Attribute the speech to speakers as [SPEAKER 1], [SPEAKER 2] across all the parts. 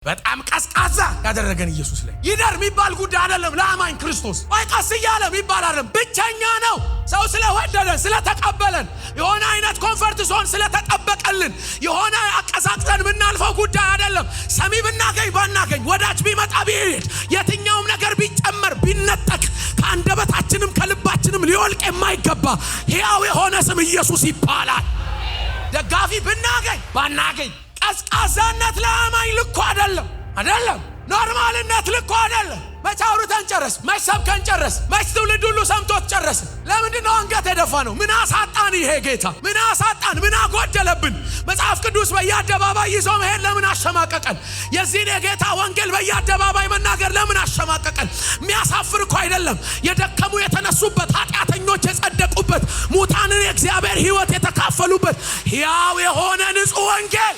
[SPEAKER 1] በጣም ቀስቃዛ ያደረገን ኢየሱስ ላይ ይደር የሚባል ጉዳይ አይደለም። ለአማኝ ክርስቶስ ወይ ቀስ እያለ የሚባል አይደለም። ብቸኛ ነው። ሰው ስለወደደን ስለተቀበለን የሆነ አይነት ኮንፈርት ዞን ስለተጠበቀልን የሆነ አቀሳቅዘን ምናልፈው ጉዳይ አይደለም። ሰሚ ብናገኝ ባናገኝ ወዳጅ ቢመጣ ቢሄድ የትኛውም ነገር ቢጨመር ቢነጠቅ ከአንደበታችንም ከልባችንም ሊወልቅ የማይገባ ሕያው የሆነ ስም ኢየሱስ ይባላል። ደጋፊ ብናገኝ ባናገኝ ቀስቃዛነት ለአማኝ ልኮ አይደለም። ኖርማልነት ልኮ አይደለም። መች አውርተን ጨረስ፣ መች ሰብከን ጨረስ፣ መች ትውልድ ሁሉ ሰምቶት ጨረስ። ለምንድነው አንገት የደፋ ነው? ምን አሳጣን? ይሄ ጌታ ምን አሳጣን? ምን አጎደለብን? መጽሐፍ ቅዱስ በየአደባባይ ይዞ መሄድ ለምን አሸማቀቀን? የዚህን የጌታ ወንጌል በየአደባባይ መናገር ለምን አሸማቀቀን? የሚያሳፍር እኮ አይደለም። የደከሙ የተነሱበት፣ ኃጢአተኞች የጸደቁበት፣ ሙታንን የእግዚአብሔር ሕይወት የተካፈሉበት ሕያው የሆነ ንጹሕ ወንጌል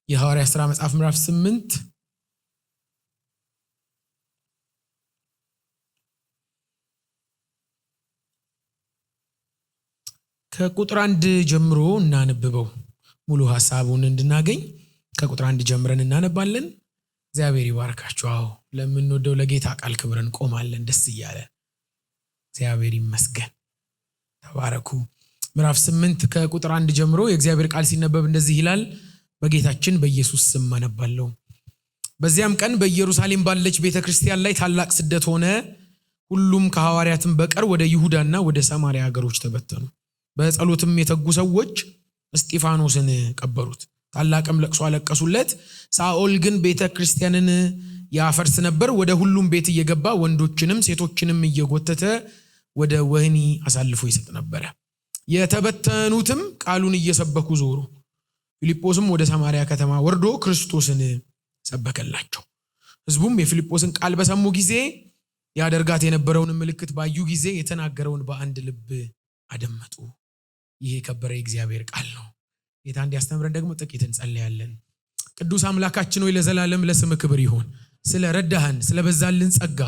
[SPEAKER 1] የሐዋርያት ሥራ መጽሐፍ ምዕራፍ 8 ከቁጥር 1 ጀምሮ እናነብበው። ሙሉ ሐሳቡን እንድናገኝ ከቁጥር 1 ጀምረን እናነባለን። እግዚአብሔር ይባርካችሁ። ለምንወደው ለጌታ ቃል ክብረን ቆማለን ደስ እያለ። እግዚአብሔር ይመስገን። ተባረኩ። ምዕራፍ 8 ከቁጥር 1 ጀምሮ የእግዚአብሔር ቃል ሲነበብ እንደዚህ ይላል። በጌታችን በኢየሱስ ስም አነባለሁ። በዚያም ቀን በኢየሩሳሌም ባለች ቤተክርስቲያን ላይ ታላቅ ስደት ሆነ። ሁሉም ከሐዋርያትም በቀር ወደ ይሁዳና ወደ ሰማርያ ሀገሮች ተበተኑ። በጸሎትም የተጉ ሰዎች እስጢፋኖስን ቀበሩት፣ ታላቅም ለቅሶ አለቀሱለት። ሳኦል ግን ቤተክርስቲያንን ያፈርስ ነበር። ወደ ሁሉም ቤት እየገባ ወንዶችንም ሴቶችንም እየጎተተ ወደ ወህኒ አሳልፎ ይሰጥ ነበር። የተበተኑትም ቃሉን እየሰበኩ ዞሩ። ፊልጶስም ወደ ሰማርያ ከተማ ወርዶ ክርስቶስን ሰበከላቸው። ሕዝቡም የፊልጶስን ቃል በሰሙ ጊዜ ያደርጋት የነበረውን ምልክት ባዩ ጊዜ የተናገረውን በአንድ ልብ አደመጡ። ይሄ የከበረ የእግዚአብሔር ቃል ነው። ጌታ እንዲያስተምረን ደግሞ ጥቂት እንጸልያለን። ቅዱስ አምላካችን ሆይ ለዘላለም ለስም ክብር ይሁን። ስለ ረዳህን ስለበዛልን ጸጋ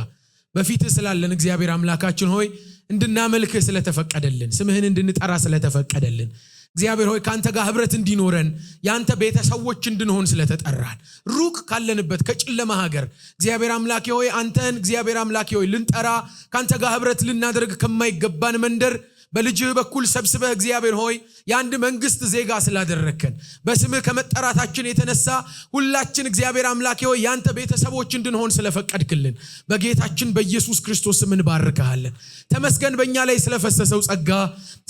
[SPEAKER 1] በፊት ስላለን እግዚአብሔር አምላካችን ሆይ እንድናመልክህ ስለተፈቀደልን፣ ስምህን እንድንጠራ ስለተፈቀደልን እግዚአብሔር ሆይ ካንተ ጋር ህብረት እንዲኖረን ያንተ ቤተሰቦች እንድንሆን ስለተጠራን ሩቅ ካለንበት ከጨለማ ሀገር እግዚአብሔር አምላኬ ሆይ አንተን እግዚአብሔር አምላኬ ሆይ ልንጠራ ካንተ ጋር ህብረት ልናደርግ ከማይገባን መንደር በልጅህ በኩል ሰብስበህ እግዚአብሔር ሆይ የአንድ መንግስት ዜጋ ስላደረከን በስምህ ከመጠራታችን የተነሳ ሁላችን እግዚአብሔር አምላኬ ሆይ ያንተ ቤተሰቦች እንድንሆን ስለፈቀድክልን በጌታችን በኢየሱስ ክርስቶስ ስም እንባርክሃለን። ተመስገን በእኛ ላይ ስለፈሰሰው ጸጋ፣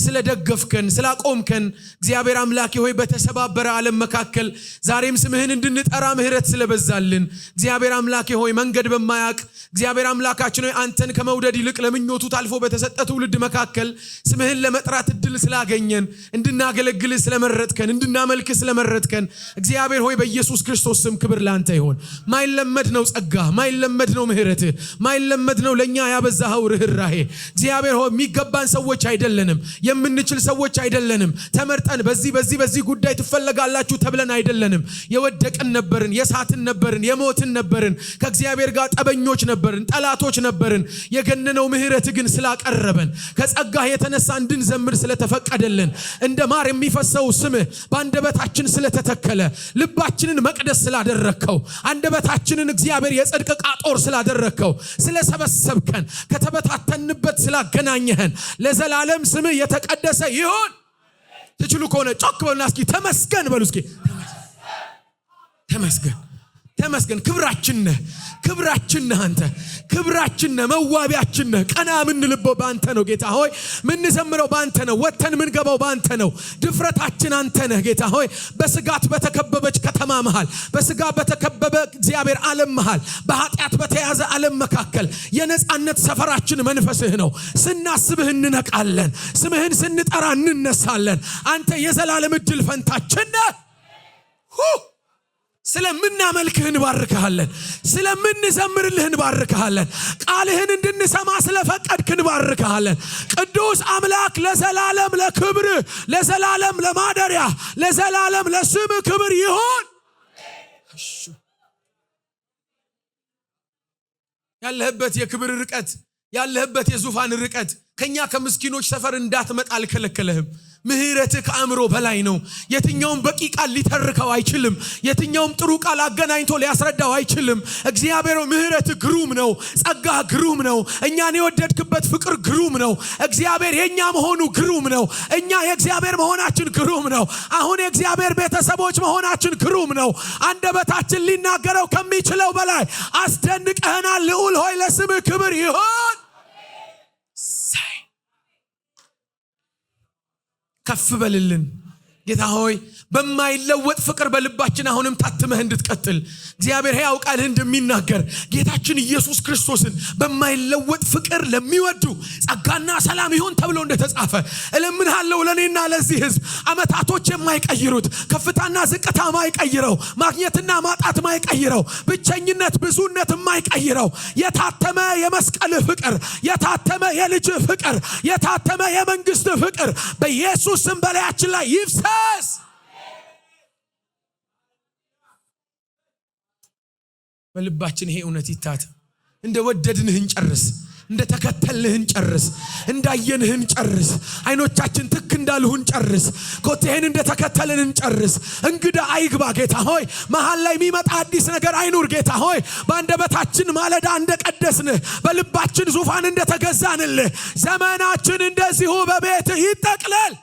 [SPEAKER 1] ስለደገፍከን፣ ስላቆምከን እግዚአብሔር አምላኬ ሆይ በተሰባበረ ዓለም መካከል ዛሬም ስምህን እንድንጠራ ምህረት ስለበዛልን እግዚአብሔር አምላኬ ሆይ መንገድ በማያቅ እግዚአብሔር አምላካችን ሆይ አንተን ከመውደድ ይልቅ ለምኞቱ ታልፎ በተሰጠ ትውልድ መካከል ስምህን ለመጥራት እድል ስላገኘን እንድናገለግል ስለመረጥከን እንድናመልክ ስለመረጥከን እግዚአብሔር ሆይ በኢየሱስ ክርስቶስ ስም ክብር ላንተ ይሁን። ማይለመድ ነው ጸጋ፣ ማይለመድ ነው ምህረት፣ ማይለመድ ነው ለኛ ያበዛኸው ርህራሄ። እግዚአብሔር ሆይ የሚገባን ሰዎች አይደለንም፣ የምንችል ሰዎች አይደለንም። ተመርጠን በዚህ ጉዳይ ትፈለጋላችሁ ተብለን አይደለንም። የወደቅን ነበርን፣ የሳትን ነበርን፣ የሞትን ነበርን፣ ከእግዚአብሔር ጋር ጠበኞች ነበርን፣ ጠላቶች ነበርን። የገነነው ምህረት ግን ስላቀረበን ከጸጋህ የተነሳ እንድንዘምር ስለተፈቀደልን እንደ ማር የሚፈሰው ስምህ በአንደበታችን ስለተተከለ ልባችንን መቅደስ ስላደረከው አንደበታችንን እግዚአብሔር የጽድቅ ቃጦር ስላደረከው ስለሰበሰብከን ከተበታተንበት ስላገናኘህን ለዘላለም ስምህ የተቀደሰ ይሁን። ትችሉ ከሆነ ጮክ በሉና እስኪ ተመስገን በሉ። እስኪ ተመስገን። ክብራችን ነህ አንተ፣ ክብራችን ነህ፣ መዋቢያችን ነህ። ቀና ምንልበው ባንተ ነው ጌታ ሆይ፣ ምንዘምረው ባንተ ነው፣ ወተን ምንገባው ባንተ ነው። ድፍረታችን አንተ ነህ ጌታ ሆይ። በስጋት በተከበበች ከተማ መሃል፣ በስጋ በተከበበ እግዚአብሔር ዓለም መሃል፣ በኃጢአት በተያዘ ዓለም መካከል የነጻነት ሰፈራችን መንፈስህ ነው። ስናስብህ እንነቃለን፣ ስምህን ስንጠራ እንነሳለን። አንተ የዘላለም ዕድል ፈንታችን ነህ። ስለምናመልክህ እንባርክሃለን፣ ስለምንዘምርልህ እንባርክሃለን፣ ቃልህን እንድንሰማ ስለፈቀድክ እንባርክሃለን። ቅዱስ አምላክ ለዘላለም ለክብር፣ ለዘላለም ለማደሪያ፣ ለዘላለም ለስም ክብር ይሁን። ያለህበት የክብር ርቀት ያለህበት የዙፋን ርቀት ከኛ ከምስኪኖች ሰፈር እንዳትመጣ አልከለከለህም። ምህረትህ ከአእምሮ በላይ ነው። የትኛውም በቂ ቃል ሊተርከው አይችልም። የትኛውም ጥሩ ቃል አገናኝቶ ሊያስረዳው አይችልም። እግዚአብሔር ምህረትህ ግሩም ነው። ጸጋህ ግሩም ነው። እኛን የወደድክበት ፍቅር ግሩም ነው። እግዚአብሔር የኛ መሆኑ ግሩም ነው። እኛ የእግዚአብሔር መሆናችን ግሩም ነው። አሁን የእግዚአብሔር ቤተሰቦች መሆናችን ግሩም ነው። አንደበታችን ሊናገረው ከሚችለው በላይ አስደንቀህናል። ልዑል ሆይ ለስምህ ክብር ይሁን። ከፍ በልልን ጌታ ሆይ በማይለወጥ ፍቅር በልባችን አሁንም ታትመህ እንድትቀጥል እግዚአብሔር ሕያው ቃልህ እንደሚናገር ጌታችን ኢየሱስ ክርስቶስን በማይለወጥ ፍቅር ለሚወዱ ጸጋና ሰላም ይሁን ተብሎ እንደተጻፈ እለምንሃለሁ። ለኔና ለዚህ ሕዝብ አመታቶች የማይቀይሩት ከፍታና ዝቅታ የማይቀይረው ማግኘትና ማጣት የማይቀይረው ብቸኝነት ብዙነት የማይቀይረው የታተመ የመስቀል ፍቅር የታተመ የልጅ ፍቅር የታተመ የመንግስት ፍቅር በኢየሱስ ስም በላያችን ላይ ይፍሰስ። በልባችን ይሄ እውነት ይታተም። እንደወደድንህን ጨርስ፣ እንደተከተልንህን ጨርስ፣ እንዳየንህን ጨርስ፣ አይኖቻችን ትክ እንዳልሁን ጨርስ፣ ኮቴህን እንደተከተልንን ጨርስ። እንግዳ አይግባ ጌታ ሆይ። መሃል ላይ የሚመጣ አዲስ ነገር አይኑር ጌታ ሆይ። በአንደበታችን ማለዳ እንደቀደስንህ በልባችን ዙፋን እንደተገዛንልህ ዘመናችን እንደዚሁ በቤትህ ይጠቅለል።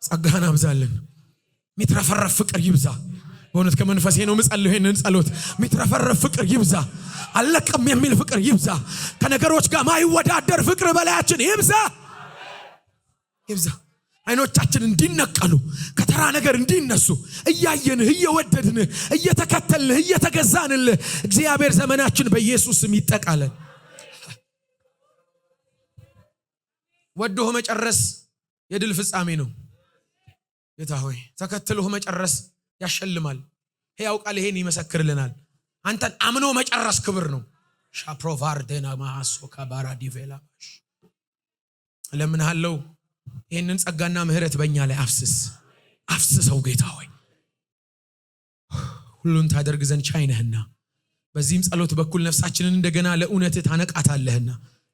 [SPEAKER 1] ጸጋህን አብዛልን። ሚትረፈረፍ ፍቅር ይብዛ። በእውነት ከመንፈሴ ነው ምጸልየው ይሄንን ጸሎት። ሚትረፈረፍ ፍቅር ይብዛ። አለቅም የሚል ፍቅር ይብዛ። ከነገሮች ጋር ማይወዳደር ፍቅር በላያችን ይብዛ ይብዛ። አይኖቻችን እንዲነቀሉ ከተራ ነገር እንዲነሱ እያየንህ እየወደድንህ እየተከተልንህ እየተገዛንልህ እግዚአብሔር ዘመናችን በኢየሱስ ስም ይጠቃለል። ወዶህ መጨረስ የድል ፍጻሜ ነው ጌታ ሆይ። ተከትሎህ መጨረስ ያሸልማል። ሕያው ቃል ይሄን ይመሰክርልናል። አንተን አምኖ መጨረስ ክብር ነው። ሻፕሮቫርደና ማሐሶ ካባራዲቬላሽ ለምንሃለው ይሄንን ጸጋና ምህረት በእኛ ላይ አፍስሰው ጌታ ሆይ። ሁሉን ታደርግ ዘንድ ቻይ ነህና በዚህም ጸሎት በኩል ነፍሳችንን እንደገና ለእውነት ታነቃታለህና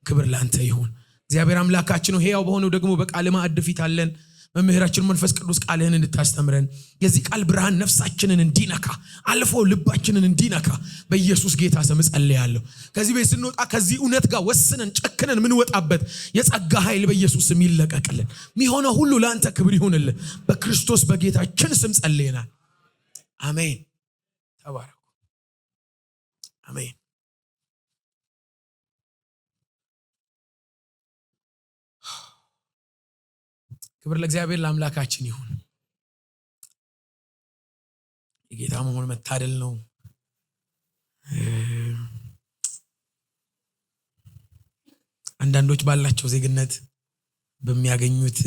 [SPEAKER 1] ክብር ላንተ ይሁን። እግዚአብሔር አምላካችን ሕያው በሆነው ደግሞ በቃል ማዕድ ፊት አለን። መምህራችን መንፈስ ቅዱስ ቃልህን እንድታስተምረን የዚህ ቃል ብርሃን ነፍሳችንን እንዲነካ አልፎ ልባችንን እንዲነካ በኢየሱስ ጌታ ስም ጸልያለሁ። ከዚህ ቤት ስንወጣ ከዚህ እውነት ጋር ወስነን ጨክነን ምን ወጣበት የጸጋ ኃይል በኢየሱስ ስም ይለቀቅልን። የሚሆነው ሁሉ ለአንተ ክብር ይሁንልን። በክርስቶስ በጌታችን ስም ጸልየናል። አሜን። ተባረኩ። አሜን። ክብር ለእግዚአብሔር ለአምላካችን ይሁን። የጌታ መሆን መታደል ነው። አንዳንዶች ባላቸው ዜግነት በሚያገኙት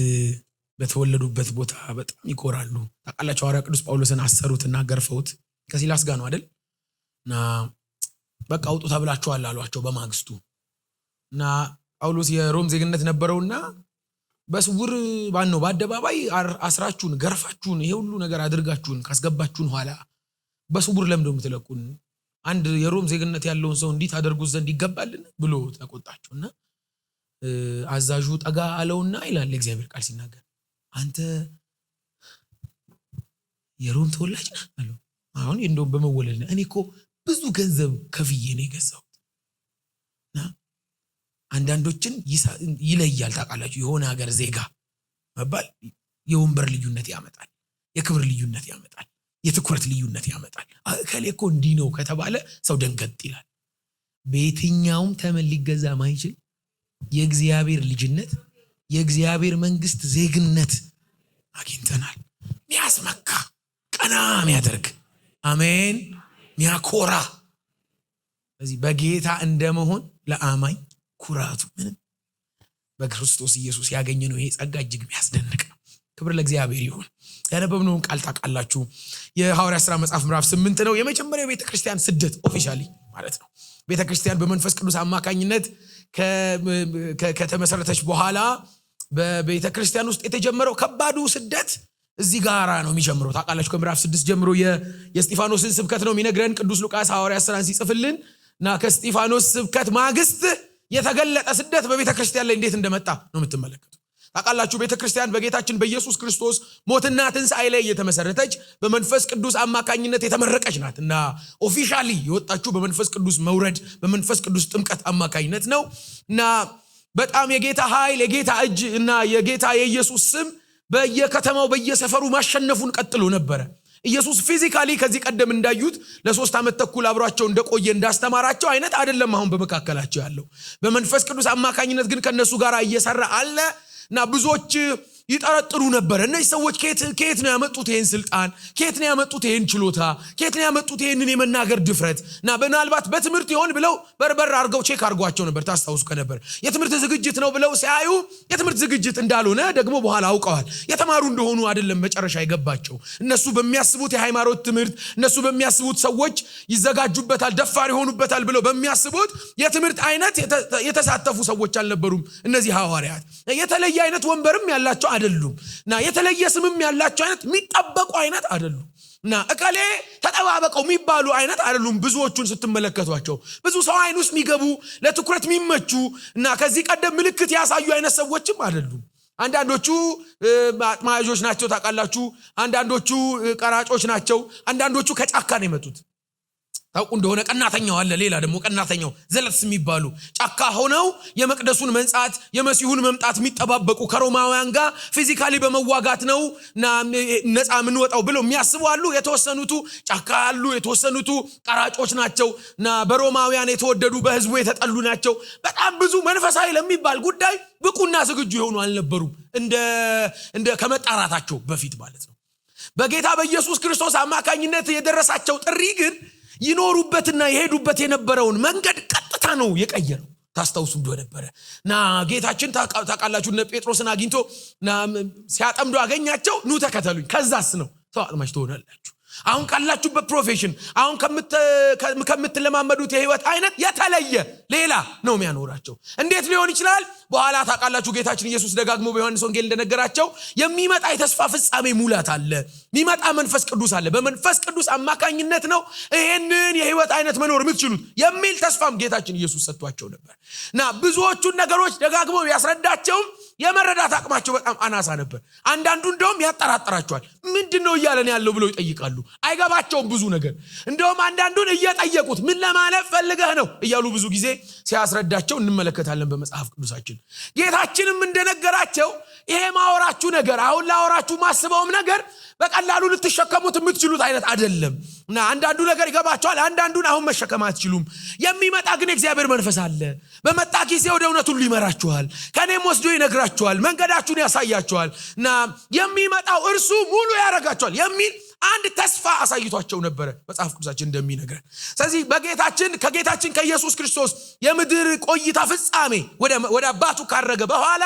[SPEAKER 1] በተወለዱበት ቦታ በጣም ይኮራሉ። ታውቃላችሁ ሐዋርያው ቅዱስ ጳውሎስን አሰሩትና ገርፈውት ከሲላስ ጋር ነው አይደል? እና በቃ አውጡ ተብላችኋል አሏቸው በማግስቱ። እና ጳውሎስ የሮም ዜግነት ነበረውና በስውር ባነው በአደባባይ አስራችሁን ገርፋችሁን ይሄ ሁሉ ነገር አድርጋችሁን ካስገባችሁን ኋላ በስውር ለምን ደም ተለቁን? አንድ የሮም ዜግነት ያለውን ሰው እንዲት አደርጉት ዘንድ ይገባልን ብሎ ተቆጣቸውና አዛዡ ጠጋ አለውና ይላል እግዚአብሔር ቃል ሲናገር አንተ የሮም ተወላጅ ነህ አለው። አሁን እንደው በመወለድ እኔ እኮ ብዙ ገንዘብ ከፍዬ ነው የገዛሁትና አንዳንዶችን ይለያል። ታውቃላችሁ የሆነ ሀገር ዜጋ መባል የወንበር ልዩነት ያመጣል፣ የክብር ልዩነት ያመጣል፣ የትኩረት ልዩነት ያመጣል። እከሌ እኮ እንዲህ ነው ከተባለ ሰው ደንገጥ ይላል። በየትኛውም ተመን ሊገዛ ማይችል የእግዚአብሔር ልጅነት የእግዚአብሔር መንግስት ዜግነት አግኝተናል። ሚያስመካ ቀና ሚያደርግ አሜን ሚያኮራ። ስለዚህ በጌታ እንደመሆን ለአማኝ ኩራቱ ምንም በክርስቶስ ኢየሱስ ያገኘነው ይሄ ጸጋ እጅግ የሚያስደንቅ ነው። ክብር ለእግዚአብሔር ይሁን። ያነበብነውን ቃል ታውቃላችሁ። የሐዋርያት ሥራ መጽሐፍ ምዕራፍ 8 ነው። የመጀመሪያው ቤተክርስቲያን ስደት ኦፊሻሊ ማለት ነው። ቤተክርስቲያን በመንፈስ ቅዱስ አማካኝነት ከተመሰረተች በኋላ በቤተክርስቲያን ውስጥ የተጀመረው ከባዱ ስደት እዚህ ጋራ ነው የሚጀምረው። ታውቃላችሁ ከምዕራፍ 6 ጀምሮ የእስጢፋኖስን ስብከት ነው የሚነግረን ቅዱስ ሉቃስ ሐዋርያት ሥራን ሲጽፍልንና ከእስጢፋኖስ ስብከት ማግስት የተገለጠ ስደት በቤተክርስቲያን ላይ እንዴት እንደመጣ ነው የምትመለከቱት። ታውቃላችሁ ቤተክርስቲያን በጌታችን በኢየሱስ ክርስቶስ ሞትና ትንሣኤ ላይ የተመሰረተች በመንፈስ ቅዱስ አማካኝነት የተመረቀች ናትና ኦፊሻሊ የወጣችሁ በመንፈስ ቅዱስ መውረድ በመንፈስ ቅዱስ ጥምቀት አማካኝነት ነውና በጣም የጌታ ኃይል የጌታ እጅ እና የጌታ የኢየሱስ ስም በየከተማው በየሰፈሩ ማሸነፉን ቀጥሎ ነበር። ኢየሱስ ፊዚካሊ ከዚህ ቀደም እንዳዩት ለ3 ዓመት ተኩል አብሯቸው እንደቆየ እንዳስተማራቸው አይነት አይደለም አሁን በመካከላቸው ያለው። በመንፈስ ቅዱስ አማካኝነት ግን ከነሱ ጋር እየሰራ አለና ብዙዎች ይጠረጥሩ ነበር። እነዚህ ሰዎች ከየት ነው ያመጡት ይሄን ስልጣን? ከየት ነው ያመጡት ይሄን ችሎታ? ከየት ነው ያመጡት ይሄንን የመናገር ድፍረት? እና በናልባት በትምህርት ይሆን ብለው በርበር አርገው ቼክ አርጓቸው ነበር። ታስታውሱ ከነበር የትምህርት ዝግጅት ነው ብለው ሲያዩ የትምህርት ዝግጅት እንዳልሆነ ደግሞ በኋላ አውቀዋል። የተማሩ እንደሆኑ አይደለም መጨረሻ ይገባቸው። እነሱ በሚያስቡት የሃይማኖት ትምህርት እነሱ በሚያስቡት ሰዎች ይዘጋጁበታል ደፋር ይሆኑበታል ብለው በሚያስቡት የትምህርት አይነት የተሳተፉ ሰዎች አልነበሩም። እነዚህ ሐዋርያት የተለየ አይነት ወንበርም ያላቸው አይደሉምና የተለየ ስምም ያላቸው አይነት የሚጠበቁ አይነት አይደሉምና እከሌ ተጠባበቀው የሚባሉ አይነት አይደሉም። ብዙዎቹን ስትመለከቷቸው ብዙ ሰው አይን ውስጥ የሚገቡ ለትኩረት የሚመቹና ከዚህ ቀደም ምልክት ያሳዩ አይነት ሰዎችም አይደሉም። አንዳንዶቹ አጥማጆች ናቸው ታውቃላችሁ። አንዳንዶቹ ቀራጮች ናቸው። አንዳንዶቹ ከጫካ ነው የመጡት። ታውቁ እንደሆነ ቀናተኛው አለ። ሌላ ደግሞ ቀናተኛው ዘለትስ የሚባሉ ጫካ ሆነው የመቅደሱን መንጻት የመሲሁን መምጣት የሚጠባበቁ ከሮማውያን ጋር ፊዚካሊ በመዋጋት ነው ነፃ ምን ወጣው ብለው የሚያስቡ አሉ። የተወሰኑቱ ጫካ አሉ። የተወሰኑቱ ቀራጮች ናቸውና በሮማውያን የተወደዱ በህዝቡ የተጠሉ ናቸው። በጣም ብዙ መንፈሳዊ ለሚባል ጉዳይ ብቁና ዝግጁ የሆኑ አልነበሩም። እንደ ከመጣራታቸው በፊት ማለት ነው። በጌታ በኢየሱስ ክርስቶስ አማካኝነት የደረሳቸው ጥሪ ግን ይኖሩበትና የሄዱበት የነበረውን መንገድ ቀጥታ ነው የቀየረው። ታስታውሱ እንደነበረና ጌታችን ታውቃላችሁ ጴጥሮስን አግኝቶ ሲያጠምዱ አገኛቸው። ኑ ተከተሉኝ ከዛስ ነው ሰው አጥማጅ ትሆናላችሁ። አሁን ካላችሁበት ፕሮፌሽን አሁን ከምትለማመዱት የህይወት አይነት የተለየ ሌላ ነው የሚያኖራቸው። እንዴት ሊሆን ይችላል? በኋላ ታውቃላችሁ ጌታችን ኢየሱስ ደጋግሞ በዮሐንስ ወንጌል እንደነገራቸው የሚመጣ የተስፋ ፍጻሜ ሙላት አለ። የሚመጣ መንፈስ ቅዱስ አለ። በመንፈስ ቅዱስ አማካኝነት ነው ይሄንን የህይወት አይነት መኖር የምትችሉት የሚል ተስፋም ጌታችን ኢየሱስ ሰጥቷቸው ነበርና ብዙዎቹን ነገሮች ደጋግሞ ያስረዳቸውም የመረዳት አቅማቸው በጣም አናሳ ነበር። አንዳንዱ እንደውም ያጠራጥራቸዋል። ምንድነው እያለን ያለው ብለው ይጠይቃሉ። አይገባቸውም ብዙ ነገር። እንደውም አንዳንዱን እየጠየቁት ምን ለማለት ፈልገህ ነው እያሉ ብዙ ጊዜ ሲያስረዳቸው እንመለከታለን በመጽሐፍ ቅዱሳችን። ጌታችንም እንደነገራቸው ይሄ ማወራችሁ ነገር አሁን ላወራችሁ ማስበውም ነገር በቀላሉ ልትሸከሙት የምትችሉት አይነት አይደለምና አንዳንዱ ነገር ይገባቸዋል። አንዳንዱን አሁን መሸከም አትችሉም። የሚመጣ ግን እግዚአብሔር መንፈስ አለ። በመጣ ጊዜ ወደ እውነት ሁሉ ይመራችኋል። ከኔም ወስዶ ይነግራችኋል፣ መንገዳችሁን ያሳያችኋልና የሚመጣው እርሱ ሙሉ ያደርጋችኋል የሚል አንድ ተስፋ አሳይቷቸው ነበር መጽሐፍ ቅዱሳችን እንደሚነግረን። ስለዚህ ከጌታችን ከኢየሱስ ክርስቶስ የምድር ቆይታ ፍጻሜ ወደ አባቱ ካረገ በኋላ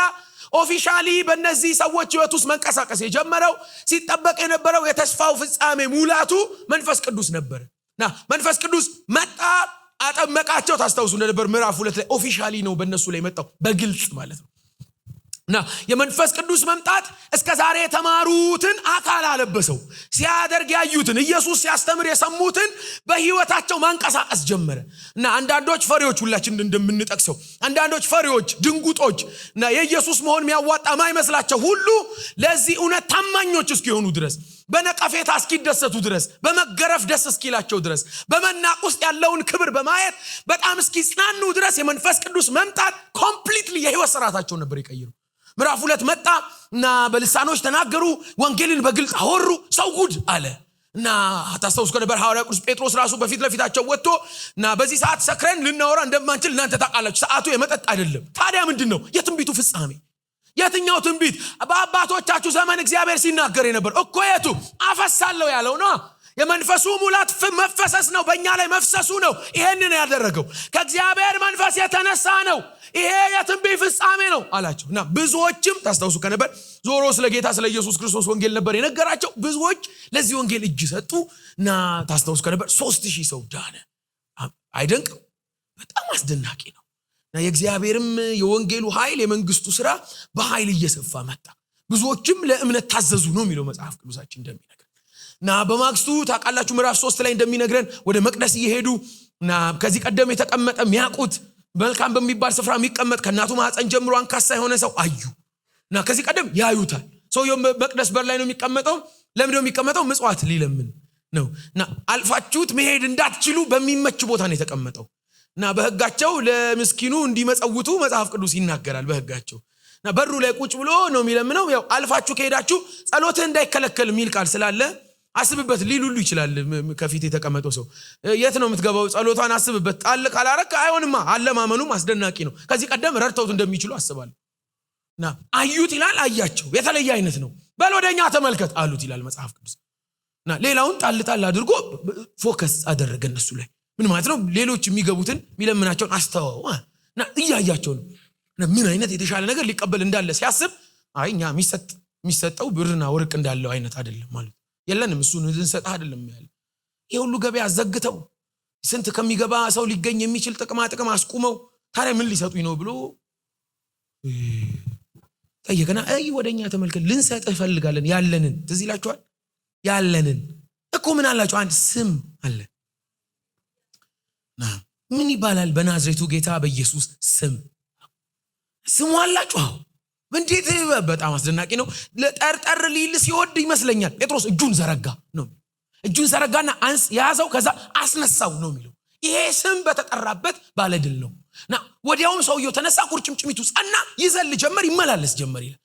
[SPEAKER 1] ኦፊሻሊ በእነዚህ ሰዎች ህይወት ውስጥ መንቀሳቀስ የጀመረው ሲጠበቅ የነበረው የተስፋው ፍጻሜ ሙላቱ መንፈስ ቅዱስ ነበርና መንፈስ ቅዱስ መጣ፣ አጠመቃቸው። ታስታውሱ እንደነበር ምዕራፍ 2 ላይ ኦፊሻሊ ነው በእነሱ ላይ መጣው በግልጽ ማለት ነው። እና የመንፈስ ቅዱስ መምጣት እስከ ዛሬ የተማሩትን አካል አለበሰው። ሲያደርግ ያዩትን ኢየሱስ ሲያስተምር የሰሙትን በህይወታቸው ማንቀሳቀስ ጀመረ። እና አንዳንዶች ፈሪዎች ሁላችን እንደምንጠቅሰው አንዳንዶች ፈሪዎች ድንጉጦች እና የኢየሱስ መሆን የሚያዋጣ ማይመስላቸው ሁሉ ለዚህ እውነት ታማኞች እስኪሆኑ ድረስ በነቀፌታ እስኪደሰቱ ድረስ በመገረፍ ደስ እስኪላቸው ድረስ በመናቅ ውስጥ ያለውን ክብር በማየት በጣም እስኪጽናኑ ድረስ የመንፈስ ቅዱስ መምጣት ኮምፕሊትሊ የህይወት ስርዓታቸው ነበር ይቀይሩ። ምዕራፍ 2 መጣና በልሳኖች ተናገሩ፣ ወንጌልን በግልጽ አወሩ። ሰው ጉድ አለና ታስታውሱ ከነበር ሐዋርያው ቅዱስ ጴጥሮስ ራሱ በፊት ለፊታቸው ወጥቶና በዚህ ሰዓት ሰክረን ልናወራ እንደማንችል እናንተ ታውቃላችሁ፣ ሰዓቱ የመጠጥ አይደለም። ታዲያ ምንድነው የትንቢቱ ፍጻሜ? የትኛው ትንቢት? በአባቶቻችሁ ዘመን እግዚአብሔር ሲናገር የነበር እኮ የቱ አፈሳለሁ ያለው ነው። የመንፈሱ ሙላት መፈሰስ ነው፣ በእኛ ላይ መፍሰሱ ነው ይሄንን ያደረገው። ከእግዚአብሔር መንፈስ የተነሳ ነው። ይሄ የትንቢት ፍጻሜ ነው አላቸውና ብዙዎችም ታስታውሱ ከነበር ዞሮ ስለ ጌታ ስለ ኢየሱስ ክርስቶስ ወንጌል ነበር የነገራቸው። ብዙዎች ለዚህ ወንጌል እጅ ሰጡና ታስታውሱ ከነበር 3000 ሰው ዳነ። አይደንቅም? በጣም አስደናቂ ነው። እና የእግዚአብሔርም የወንጌሉ ኃይል የመንግስቱ ስራ በኃይል እየሰፋ መጣ። ብዙዎችም ለእምነት ታዘዙ ነው የሚለው መጽሐፍ ቅዱሳችን እንደሚነግረን እና በማግስቱ ታውቃላችሁ ምዕራፍ 3 ላይ እንደሚነግረን ወደ መቅደስ እየሄዱ እና ከዚህ ቀደም የተቀመጠ ሚያቁት መልካም በሚባል ስፍራ የሚቀመጥ ከእናቱ ማህፀን ጀምሮ አንካሳ የሆነ ሰው አዩ እና ከዚህ ቀደም ያዩታል። ሰውየው መቅደስ በር ላይ ነው የሚቀመጠው። ለምንድነው የሚቀመጠው? ምጽዋት ሊለምን ነው እና አልፋችሁት መሄድ እንዳትችሉ በሚመች ቦታ ነው የተቀመጠው እና በህጋቸው ለምስኪኑ እንዲመጸውቱ መጽሐፍ ቅዱስ ይናገራል። በህጋቸው እና በሩ ላይ ቁጭ ብሎ ነው የሚለምነው። ያው አልፋችሁ ከሄዳችሁ ጸሎትህ እንዳይከለከል የሚል ቃል ስላለ አስብበት ሊሉሉ ይችላል። ከፊት የተቀመጠው ሰው የት ነው የምትገባው? ጸሎቷን አስብበት። ጣል ካላረክ አይሆንማ። አለማመኑም አስደናቂ ነው። ከዚህ ቀደም ረድተውት እንደሚችሉ አስባለሁ እና አዩት ይላል። አያቸው የተለየ አይነት ነው። በል ወደኛ ተመልከት አሉት ይላል መጽሐፍ ቅዱስ እና ሌላውን ጣል አድርጎ ፎከስ አደረገ እነሱ ላይ። ምን ማለት ነው? ሌሎች የሚገቡትን የሚለምናቸውን አስተዋው እና እያያቸው ነው። ምን አይነት የተሻለ ነገር ሊቀበል እንዳለ ሲያስብ አይ እኛ የሚሰጠው ብርና ወርቅ እንዳለው አይነት አይደለም ማለት የለንም። እሱን እንሰጣ አይደለም ያለ ይሄ ሁሉ ገበያ ዘግተው ስንት ከሚገባ ሰው ሊገኝ የሚችል ጥቅም አስቁመው ታዲያ ምን ሊሰጡኝ ነው ብሎ ጠየቀና ወደኛ ተመልከት ልንሰጥህ ፈልጋለን ያለንን። ትዝ ይላችኋል? ያለንን እኮ ምን አላችሁ? አንድ ስም አለ። ምን ይባላል? በናዝሬቱ ጌታ በኢየሱስ ስሙ አላችሁ። እንዴት በጣም አስደናቂ ነው። ለጠርጠር ሊል ሲወድ ይመስለኛል ጴጥሮስ እጁን ዘረጋ ነው። እጁን ዘረጋና ያዘው ከዛ አስነሳው ነው የሚለው። ይሄ ስም በተጠራበት ባለድል ነው እና ወዲያውም ሰውየው ተነሳ፣ ቁርጭምጭሚቱ ጸና፣ ይዘል ጀመር፣ ይመላለስ ጀመር ይላል።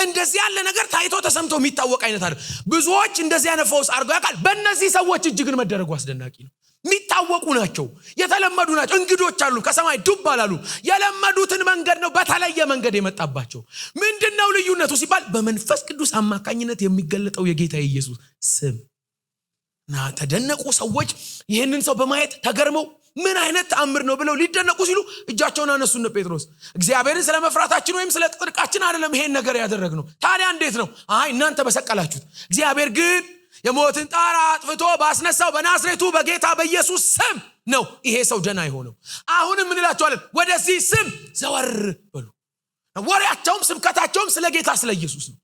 [SPEAKER 1] እንደዚህ ያለ ነገር ታይቶ ተሰምቶ የሚታወቅ አይነት አይደል። ብዙዎች እንደዚህ ያለ ፈውስ አድርገው ያውቃል። በእነዚህ ሰዎች እጅግን መደረጉ አስደናቂ ነው። የሚታወቁ ናቸው፣ የተለመዱ ናቸው። እንግዶች አሉ፣ ከሰማይ ዱብ አላሉ። የለመዱትን መንገድ ነው በተለየ መንገድ የመጣባቸው። ምንድነው ልዩነቱ ሲባል በመንፈስ ቅዱስ አማካኝነት የሚገለጠው የጌታ ኢየሱስ ስም እና ተደነቁ ሰዎች። ይህንን ሰው በማየት ተገርመው ምን አይነት ተአምር ነው ብለው ሊደነቁ ሲሉ እጃቸውን አነሱና ጴጥሮስ እግዚአብሔርን ስለመፍራታችን ወይም ስለ ጽድቃችን አይደለም ይሄን ነገር ያደረግነው። ታዲያ እንዴት ነው? እናንተ በሰቀላችሁት፣ እግዚአብሔር ግን የሞትን ጣራ አጥፍቶ ባስነሳው በናዝሬቱ በጌታ በኢየሱስ ስም ነው ይሄ ሰው ደህና የሆነው። አሁንም ምን እላችኋለን? ወደዚህ ስም ዘወር በሉ። ወሬያቸውም ስብከታቸውም ስለ ጌታ ስለ ኢየሱስ ነው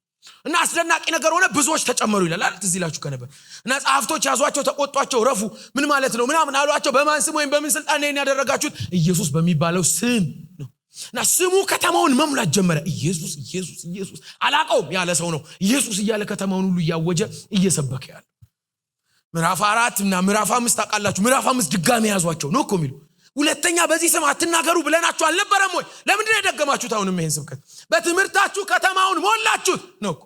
[SPEAKER 1] እና አስደናቂ ነገር ሆነ። ብዙዎች ተጨመሩ ይላል አይደል? ትዝ ይላችሁ ከነበር እና ጸሐፍቶች ያዟቸው፣ ተቆጧቸው፣ ረፉ። ምን ማለት ነው ምናምን አሏቸው። በማን ስም ወይም በምን ስልጣን ነው ያደረጋችሁት? ኢየሱስ በሚባለው ስም ነው እና ስሙ ከተማውን መሙላት ጀመረ። ኢየሱስ ኢየሱስ ኢየሱስ አላቀውም ያለ ሰው ነው ኢየሱስ እያለ ከተማውን ሁሉ እያወጀ እየሰበከ ያለ። ምዕራፍ 4 እና ምዕራፍ 5 ታውቃላችሁ። ምዕራፍ 5 ድጋሚ ያዟቸው ነው እኮ የሚሉ። ሁለተኛ በዚህ ስም አትናገሩ ብለናችሁ አልነበረም ወይ? ለምንድን ነው የደገማችሁት? አሁንም ይሄን ስብከት በትምህርታችሁ ከተማውን ሞላችሁት ነው እኮ።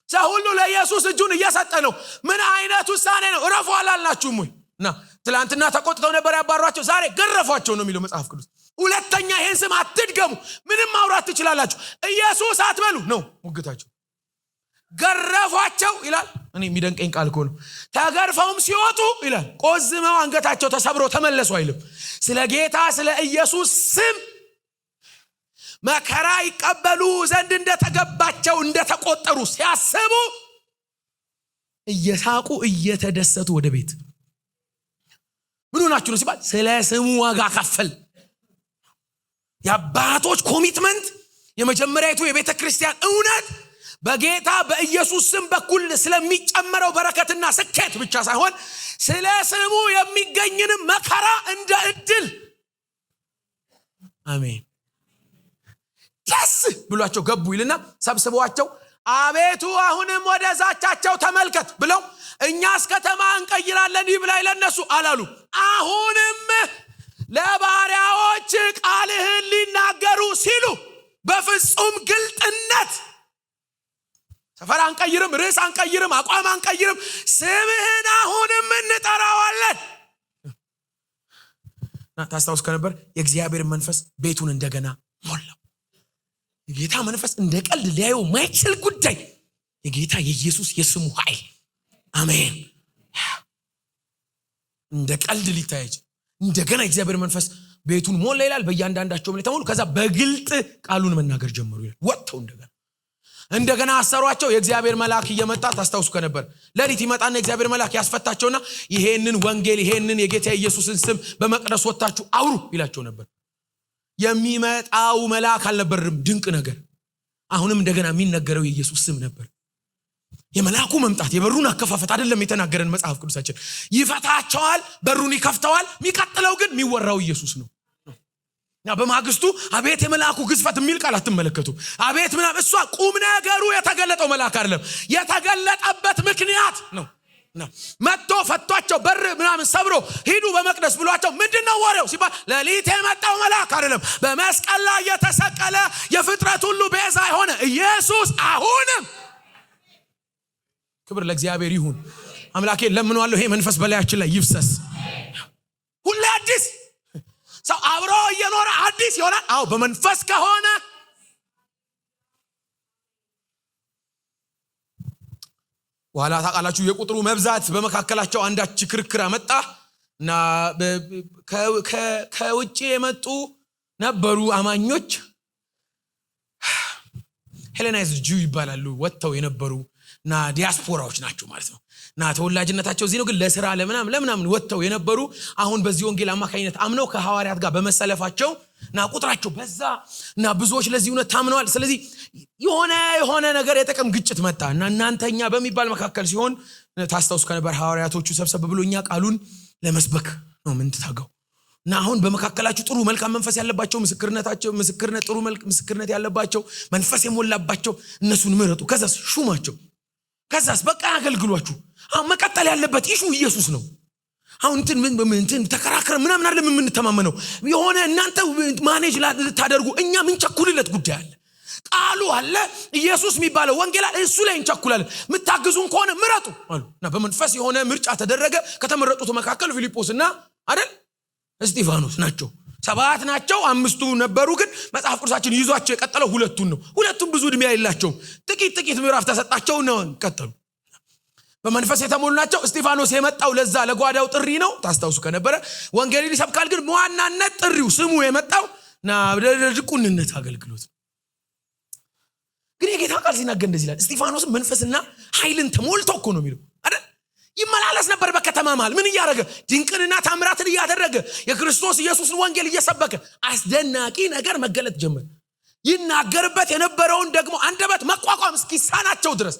[SPEAKER 1] ሰው ሁሉ ለኢየሱስ እጁን እየሰጠ ነው። ምን አይነት ውሳኔ ነው? እረፉ አላልናችሁም ወይ? እና ትላንትና ተቆጥተው ነበር ያባሯቸው፣ ዛሬ ገረፏቸው ነው የሚለው መጽሐፍ ቅዱስ። ሁለተኛ ይሄን ስም አትድገሙ። ምንም ማውራት ትችላላችሁ፣ ኢየሱስ አትበሉ ነው ሙግታቸው። ገረፏቸው ይላል። እኔ የሚደንቀኝ ቃል እኮ ነው። ተገርፈውም ሲወጡ ይላል ቆዝመው አንገታቸው ተሰብሮ ተመለሱ አይልም። ስለ ጌታ ስለ ኢየሱስ ስም መከራ ይቀበሉ ዘንድ እንደተገባቸው እንደተቆጠሩ ሲያስቡ እየሳቁ እየተደሰቱ ወደ ቤት። ምን ሆናችሁ ነው ሲባል ስለ ስሙ ዋጋ ከፈል። የአባቶች ኮሚትመንት፣ የመጀመሪያቱ የቤተ ክርስቲያን እውነት በጌታ በኢየሱስ ስም በኩል ስለሚጨመረው በረከትና ስኬት ብቻ ሳይሆን ስለ ስሙ የሚገኝንም መከራ እንደ እድል አሜን ደስ ብሏቸው ገቡ ይልና ሰብስበዋቸው አቤቱ አሁንም ወደ ዛቻቸው ተመልከት ብለው እኛስ ከተማ እንቀይራለን ይብላይ ለነሱ አላሉ። አሁንም ለባሪያዎች ቃልህን ሊናገሩ ሲሉ በፍጹም ግልጥነት ሰፈር አንቀይርም፣ ርዕስ አንቀይርም፣ አቋም አንቀይርም፣ ስምህን አሁንም እንጠራዋለን። ታስታውስ ከነበር የእግዚአብሔር መንፈስ ቤቱን እንደገና ሞላው። የጌታ መንፈስ እንደ ቀልድ ሊያየው ማይችል ጉዳይ የጌታ የኢየሱስ የስሙ ኃይል አሜን እንደ ቀልድ ሊታየች እንደገና የእግዚአብሔር መንፈስ ቤቱን ሞላ ይላል። በእያንዳንዳቸው ላይ ተሞሉ። ከዛ በግልጥ ቃሉን መናገር ጀመሩ ይላል። ወጥተው እንደገና አሰሯቸው። የእግዚአብሔር መልአክ እየመጣ ታስታውሱ ከነበር ለሊት ይመጣና የእግዚአብሔር መልአክ ያስፈታቸውና ይሄንን ወንጌል ይሄንን የጌታ ኢየሱስን ስም በመቅደስ ወጣችሁ አውሩ ይላቸው ነበር። የሚመጣው መልአክ አልነበርም ድንቅ ነገር አሁንም እንደገና የሚነገረው የኢየሱስ ስም ነበር። የመልአኩ መምጣት የበሩን አከፋፈት አይደለም የተናገረን መጽሐፍ ቅዱሳችን። ይፈታቸዋል፣ በሩን ይከፍተዋል። የሚቀጥለው ግን የሚወራው ኢየሱስ ነው። ና በማግስቱ አቤት የመልአኩ ግዝፈት የሚል ቃል አትመለከቱ። አቤት ምናምን እሷ ቁም ነገሩ የተገለጠው መልአክ አይደለም፣ የተገለጠበት ምክንያት ነው። መጥቶ ፈቷቸው በር ምናምን ሰብሮ ሂዱ በመቅደስ ብሏቸው ምንድነው ወሬው ሲባል ለሊት የመጣው መልአክ አይደለም፣ በመስቀል ላይ የተሰቀለ የፍጥረት ሁሉ ቤዛ የሆነ ኢየሱስ አሁንም ክብር ለእግዚአብሔር ይሁን። አምላኬ ለምንዋለሁ ይሄ መንፈስ በላያችን ላይ ይፍሰስ። ሁሌ አዲስ ሰው አብሮ እየኖረ አዲስ ይሆናል። አዎ በመንፈስ ከሆነ በኋላ ታውቃላችሁ የቁጥሩ መብዛት በመካከላቸው አንዳች ክርክር አመጣ እና ከውጪ የመጡ ነበሩ አማኞች፣ ሄሌናይዝድ ጁ ይባላሉ። ወጥተው የነበሩ እና ዲያስፖራዎች ናቸው ማለት ነው። እና ተወላጅነታቸው እዚህ ነው፣ ግን ለሥራ ለምናምን ወጥተው የነበሩ አሁን በዚህ ወንጌል አማካኝነት አምነው ከሐዋርያት ጋር በመሰለፋቸው እና ቁጥራቸው በዛ እና ብዙዎች ለዚህ እውነት ታምነዋል። ስለዚህ የሆነ ነገር የጥቅም ግጭት መጣ እና እናንተኛ በሚባል መካከል ሲሆን ታስታውሱ ከነበር ሐዋርያቶቹ ሰብሰብ ብሎኛ ቃሉን ለመስበክ ነው ምን ተታገው እና አሁን በመካከላችሁ ጥሩ መልካም መንፈስ ያለባቸው ምስክርነት ያለባቸው መንፈስ የሞላባቸው እነሱን ምረጡ፣ ከዛስ ሹማቸው፣ ከዛስ በቃ ያገልግሏችሁ። አሁን መቀጠል ያለበት ኢሹ ኢየሱስ ነው። አሁን እንትን ተከራክረ ምናምን አይደለም የምንተማመነው። የሆነ እናንተ ማኔጅ ልታደርጉ እኛ ምን ቸኩልለት ጉዳይ አለ። ቃሉ አለ፣ ኢየሱስ የሚባለው ወንጌል አለ፣ እሱ ላይ እንቸኩላለን። ምታግዙን ከሆነ ምረጡ አሉና በመንፈስ የሆነ ምርጫ ተደረገ። ከተመረጡት መካከል ፊልጶስና አይደል እስጢፋኖስ ናቸው። 7 ናቸው። 5ቱ ነበሩ፣ ግን መጽሐፍ ቅዱሳችን ይዟቸው የቀጠለው 2ቱን ነው። 2ቱም ብዙ እድሜ የላቸው፣ ጥቂት ምዕራፍ ተሰጣቸው ነው ቀጠሉ። በመንፈስ የተሞሉ ናቸው። እስጢፋኖስ የመጣው ለዛ ለጓዳው ጥሪ ነው ታስታውሱ ከነበረ ወንጌልን ይሰብካል፣ ግን በዋናነት ጥሪው ስሙ የመጣው እና ለድቁንነት አገልግሎት። ግን የጌታ ቃል ሲናገር እንደዚህ ይላል፣ እስጢፋኖስ መንፈስና ኃይልን ተሞልቶ እኮ ነው የሚለው አይደል? ይመላለስ ነበር በከተማ መሃል። ምን እያደረገ? ድንቅንና ታምራትን እያደረገ የክርስቶስ ኢየሱስን ወንጌል እየሰበከ አስደናቂ ነገር መገለጥ ጀመረ። ይናገርበት የነበረውን ደግሞ አንደበት መቋቋም እስኪሳናቸው ድረስ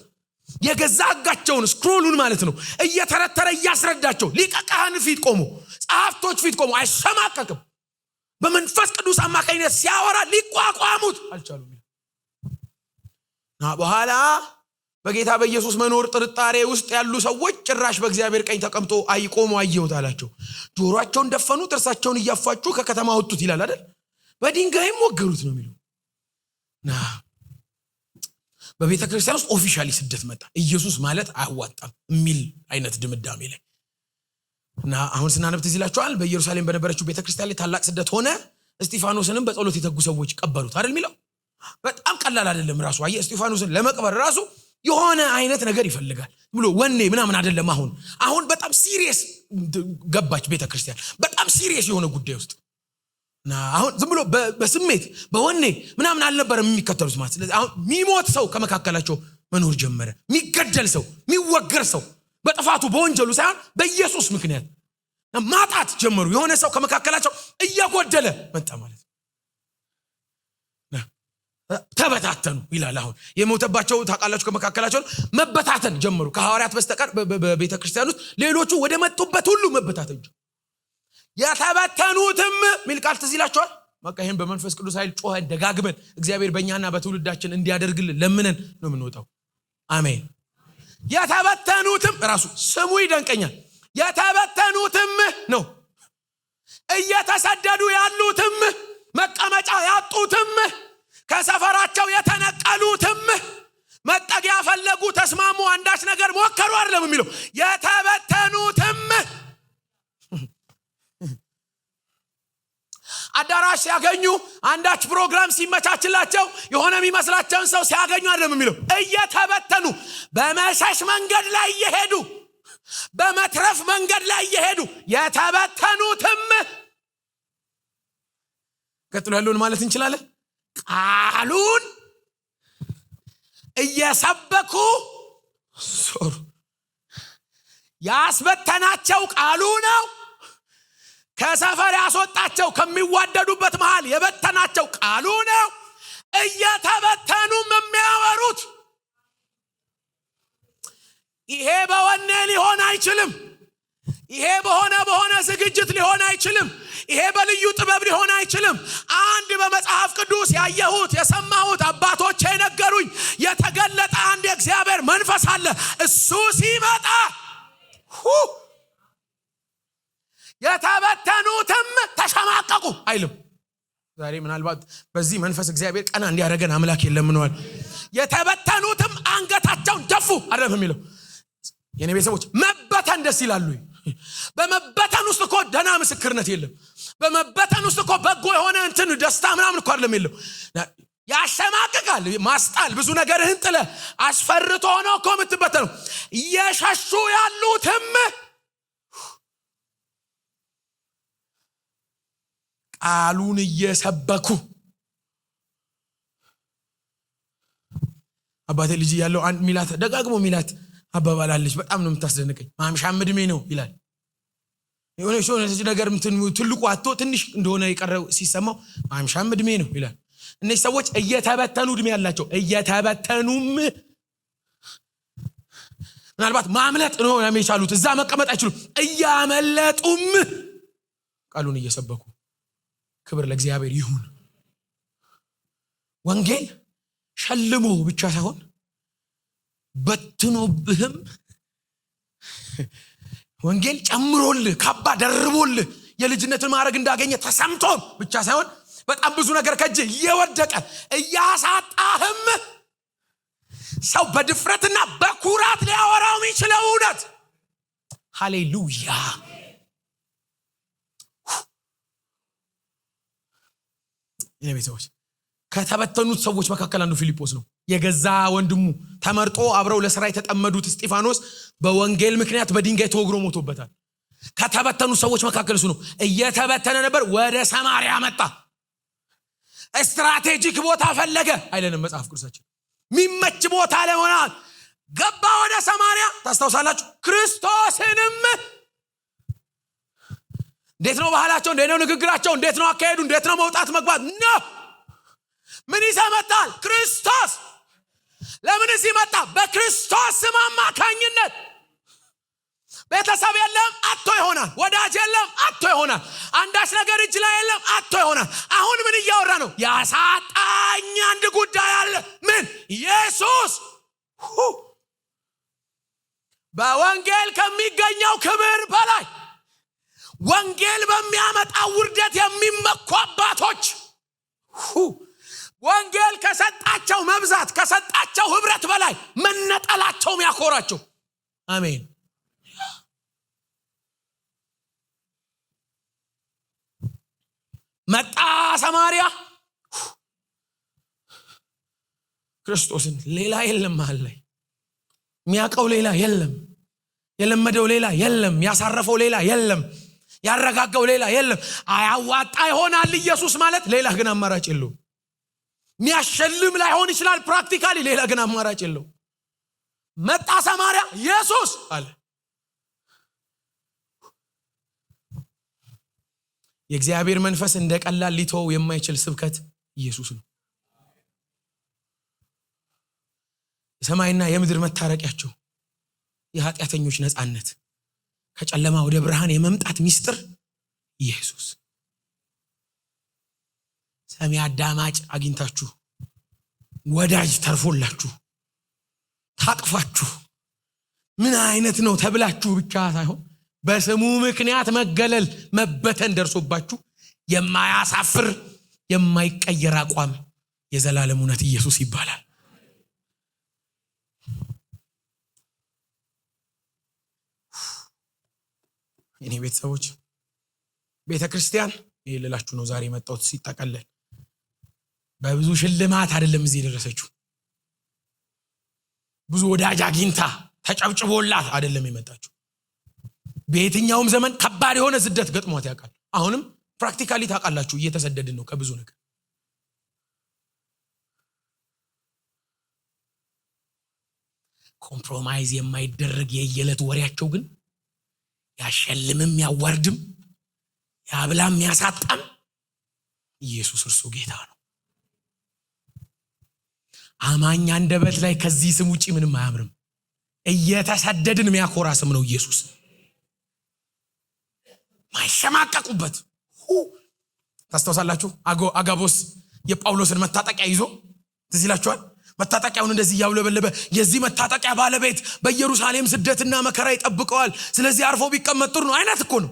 [SPEAKER 1] የገዛ ሕጋቸውን ስክሮሉን ማለት ነው እየተረተረ እያስረዳቸው ሊቀ ካህን ፊት ቆሞ ጸሐፍቶች ፊት ቆሞ አይሸማቀቅም። በመንፈስ ቅዱስ አማካኝነት ሲያወራ ሊቋቋሙት አልቻሉም። በኋላ በጌታ በኢየሱስ መኖር ጥርጣሬ ውስጥ ያሉ ሰዎች ጭራሽ በእግዚአብሔር ቀኝ ተቀምጦ አይቆሙ አየሁት አላቸው። ጆሮአቸውን ደፈኑ፣ ጥርሳቸውን እያፋጩ ከከተማ ወጡት ይላል አይደል? በድንጋይም ወገሩት ነው የሚለው። በቤተ ክርስቲያን ውስጥ ኦፊሻሊ ስደት መጣ። ኢየሱስ ማለት አያዋጣም የሚል አይነት ድምዳሜ ላይ እና አሁን ስናነብ ትዝ ይላችኋል በኢየሩሳሌም በነበረችው ቤተ ክርስቲያን ላይ ታላቅ ስደት ሆነ። እስጢፋኖስንም በጸሎት የተጉ ሰዎች ቀበሩት አይደል የሚለው። በጣም ቀላል አይደለም። ራሱ አየ እስጢፋኖስን ለመቅበር ራሱ የሆነ አይነት ነገር ይፈልጋል ብሎ ወኔ ምናምን አይደለም። አሁን በጣም ሲሪየስ ገባች ቤተ ክርስቲያን፣ በጣም ሲሪየስ የሆነ ጉዳይ ውስጥ እና አሁን ዝም ብሎ በስሜት በወኔ ምናምን አልነበረም የሚከተሉት ማለት። ስለዚህ አሁን የሚሞት ሰው ከመካከላቸው መኖር ጀመረ። የሚገደል ሰው፣ የሚወገር ሰው በጥፋቱ በወንጀሉ ሳይሆን በኢየሱስ ምክንያት ማጣት ጀመሩ። የሆነ ሰው ከመካከላቸው እየጎደለ መጣ ማለት ተበታተኑ ይላል። አሁን የሞተባቸው ታውቃላችሁ ከመካከላቸው መበታተን ጀመሩ። ከሐዋርያት በስተቀር በቤተ ክርስቲያን ውስጥ ሌሎቹ ወደ መጡበት ሁሉ መበታተን ጀመሩ። የተበተኑትም ሚል ቃል ትዝ ይላችኋል። በቃ ይሄን በመንፈስ ቅዱስ ኃይል ጮኸን ደጋግመን እግዚአብሔር በእኛና በትውልዳችን እንዲያደርግልን ለምነን ነው የምንወጣው። አሜን። የተበተኑትም ራሱ ስሙ ይደንቀኛል። የተበተኑትም ነው፣ እየተሰደዱ ያሉትም፣ መቀመጫ ያጡትም፣ ከሰፈራቸው የተነቀሉትም፣ መጠጊያ ፈለጉ፣ ተስማሙ፣ አንዳች ነገር ሞከሩ አይደለም የሚለው። የተበተኑትም አዳራሽ ሲያገኙ፣ አንዳች ፕሮግራም ሲመቻችላቸው፣ የሆነ የሚመስላቸውን ሰው ሲያገኙ አይደለም የሚለው። እየተበተኑ በመሸሽ መንገድ ላይ እየሄዱ፣ በመትረፍ መንገድ ላይ እየሄዱ የተበተኑትም ቀጥሎ ያለውን ማለት እንችላለን። ቃሉን እየሰበኩ ሶር ያስበተናቸው ቃሉ ነው። ከሰፈር ያስወጣቸው ከሚዋደዱበት መሃል የበተናቸው ቃሉ ነው። እየተበተኑም የሚያወሩት። ይሄ በወኔ ሊሆን አይችልም። ይሄ በሆነ ዝግጅት ሊሆን አይችልም። ይሄ በልዩ ጥበብ ሊሆን አይችልም። አንድ በመጽሐፍ ቅዱስ ያየሁት የሰማሁት አባቶቼ ነገሩኝ የተገለጠ አንድ የእግዚአብሔር መንፈስ አለ። እሱ ሲመጣ የተበተኑትም ተሸማቀቁ አይልም። ዛሬ ምናልባት በዚህ መንፈስ እግዚአብሔር ቀና እንዲያደርገን አምላክ የለምነዋል። የተበተኑትም አንገታቸውን ደፉ አይደለም የሚለው። የኔ ቤተሰቦች መበተን ደስ ይላሉ። በመበተን ውስጥ እኮ ደህና ምስክርነት የለም። በመበተን ውስጥ እኮ በጎ የሆነ እንትን ደስታ ምናምን እኮ አይደለም የለው። ያሸማቅቃል። ማስጣል ብዙ ነገርህን ጥለ አስፈርቶ ነው እኮ የምትበተነው። እየሸሹ ያሉትም ቃሉን እየሰበኩ አባቴ ልጅ ያለው አንድ ሚላት ደጋግሞ ሚላት አባባላለች። በጣም ነው የምታስደንቀኝ። ማምሻም እድሜ ነው ይላል። የሆነ ሰው ነገር ትልቁ አጥቶ ትንሽ እንደሆነ የቀረው ሲሰማው ማምሻም እድሜ ነው ይላል። እነዚህ ሰዎች እየተበተኑ እድሜ ያላቸው እየተበተኑም ምናልባት ማምለጥ ነው የሚቻሉት። እዛ መቀመጥ አይችሉም። እያመለጡም ቃሉን እየሰበኩ ክብር ለእግዚአብሔር ይሁን። ወንጌል ሸልሞ ብቻ ሳይሆን በትኖብህም ወንጌል ጨምሮልህ ካባ ደርቦልህ የልጅነትን ማዕረግ እንዳገኘ ተሰምቶ ብቻ ሳይሆን በጣም ብዙ ነገር ከእጅ እየወደቀ እያሳጣህም ሰው በድፍረትና በኩራት ሊያወራው የሚችለው እውነት። ሃሌሉያ። የኔ ቤተሰቦች ከተበተኑት ሰዎች መካከል አንዱ ፊልጶስ ነው። የገዛ ወንድሙ ተመርጦ አብረው ለሥራ የተጠመዱት እስጢፋኖስ በወንጌል ምክንያት በድንጋይ ተወግሮ ሞቶበታል። ከተበተኑት ሰዎች መካከል እሱ ነው። እየተበተነ ነበር፣ ወደ ሰማርያ መጣ። ስትራቴጂክ ቦታ ፈለገ አይለንም መጽሐፍ ቅዱሳችን። የሚመች ቦታ ለሆናል ገባ ወደ ሰማርያ። ታስታውሳላችሁ። ክርስቶስንም እንዴት ነው ባህላቸው? እንዴት ነው ንግግራቸው? እንዴት ነው አካሄዱ? እንዴት ነው መውጣት መግባት ነው? ምን ይሰመጣል? ክርስቶስ። ለምን እዚህ መጣ? በክርስቶስ ስም አማካኝነት። ቤተሰብ የለም አጥቶ ይሆናል። ወዳጅ የለም አጥቶ ይሆናል። አንዳች ነገር እጅ ላይ የለም አጥቶ ይሆናል። አሁን ምን እያወራ ነው? ያሳጣኝ አንድ ጉዳይ አለ። ምን? ኢየሱስ። በወንጌል ከሚገኘው ክብር በላይ ወንጌል በሚያመጣው ውርደት የሚመኩ አባቶች ወንጌል ከሰጣቸው መብዛት ከሰጣቸው ህብረት በላይ መነጠላቸውም ያኮራቸው። አሜን። መጣ ሰማርያ። ክርስቶስን ሌላ የለም አለ። የሚያውቀው ሌላ የለም። የለመደው ሌላ የለም። ያሳረፈው ሌላ የለም። ያረጋጋው ሌላ የለም። አያዋጣ ይሆናል ኢየሱስ ማለት፣ ሌላ ግን አማራጭ የለው። የሚያሸልም ላይሆን ይችላል ፕራክቲካሊ፣ ሌላ ግን አማራጭ የለው። መጣ ሰማርያ፣ ኢየሱስ አለ። የእግዚአብሔር መንፈስ እንደቀላል ሊተው የማይችል ስብከት ኢየሱስ ነው። የሰማይና የምድር መታረቂያቸው፣ የኃጢአተኞች ነፃነት፣ ከጨለማ ወደ ብርሃን የመምጣት ሚስጥር ኢየሱስ። ሰሚ አዳማጭ አግኝታችሁ ወዳጅ ተርፎላችሁ ታቅፋችሁ ምን አይነት ነው ተብላችሁ ብቻ ሳይሆን በስሙ ምክንያት መገለል መበተን ደርሶባችሁ የማያሳፍር የማይቀየር አቋም የዘላለም እውነት ኢየሱስ ይባላል። እኔ ቤተሰቦች ቤተክርስቲያን ይሄ ልላችሁ ነው ዛሬ መጣሁት። ሲጠቀለል በብዙ ሽልማት አይደለም እዚህ ደረሰችው። ብዙ ወዳጅ አግኝታ ተጨብጭቦላት አይደለም የመጣችው። በየትኛውም ዘመን ከባድ የሆነ ስደት ገጥሟት ያውቃል። አሁንም ፕራክቲካሊ ታውቃላችሁ እየተሰደድን ነው ከብዙ ነገር። ኮምፕሮማይዝ የማይደረግ የየለት ወሬያቸው ግን ያሸልምም ያዋርድም ያብላም ያሳጣም ኢየሱስ እርሱ ጌታ ነው። አማኝ አንደበት ላይ ከዚህ ስም ውጪ ምንም አያምርም። እየተሰደድን የሚያኮራ ስም ነው ኢየሱስ። ማይሸማቀቁበት ታስተውሳላችሁ። አጋቦስ የጳውሎስን መታጠቂያ ይዞ ትዝ ይላችኋል። መታጠቂያውን እንደዚህ ያውለበለበ የዚህ መታጠቂያ ባለቤት በኢየሩሳሌም ስደትና መከራ ይጠብቀዋል፣ ስለዚህ አርፎ ቢቀመጥ ጥሩ ነው አይነት እኮ ነው።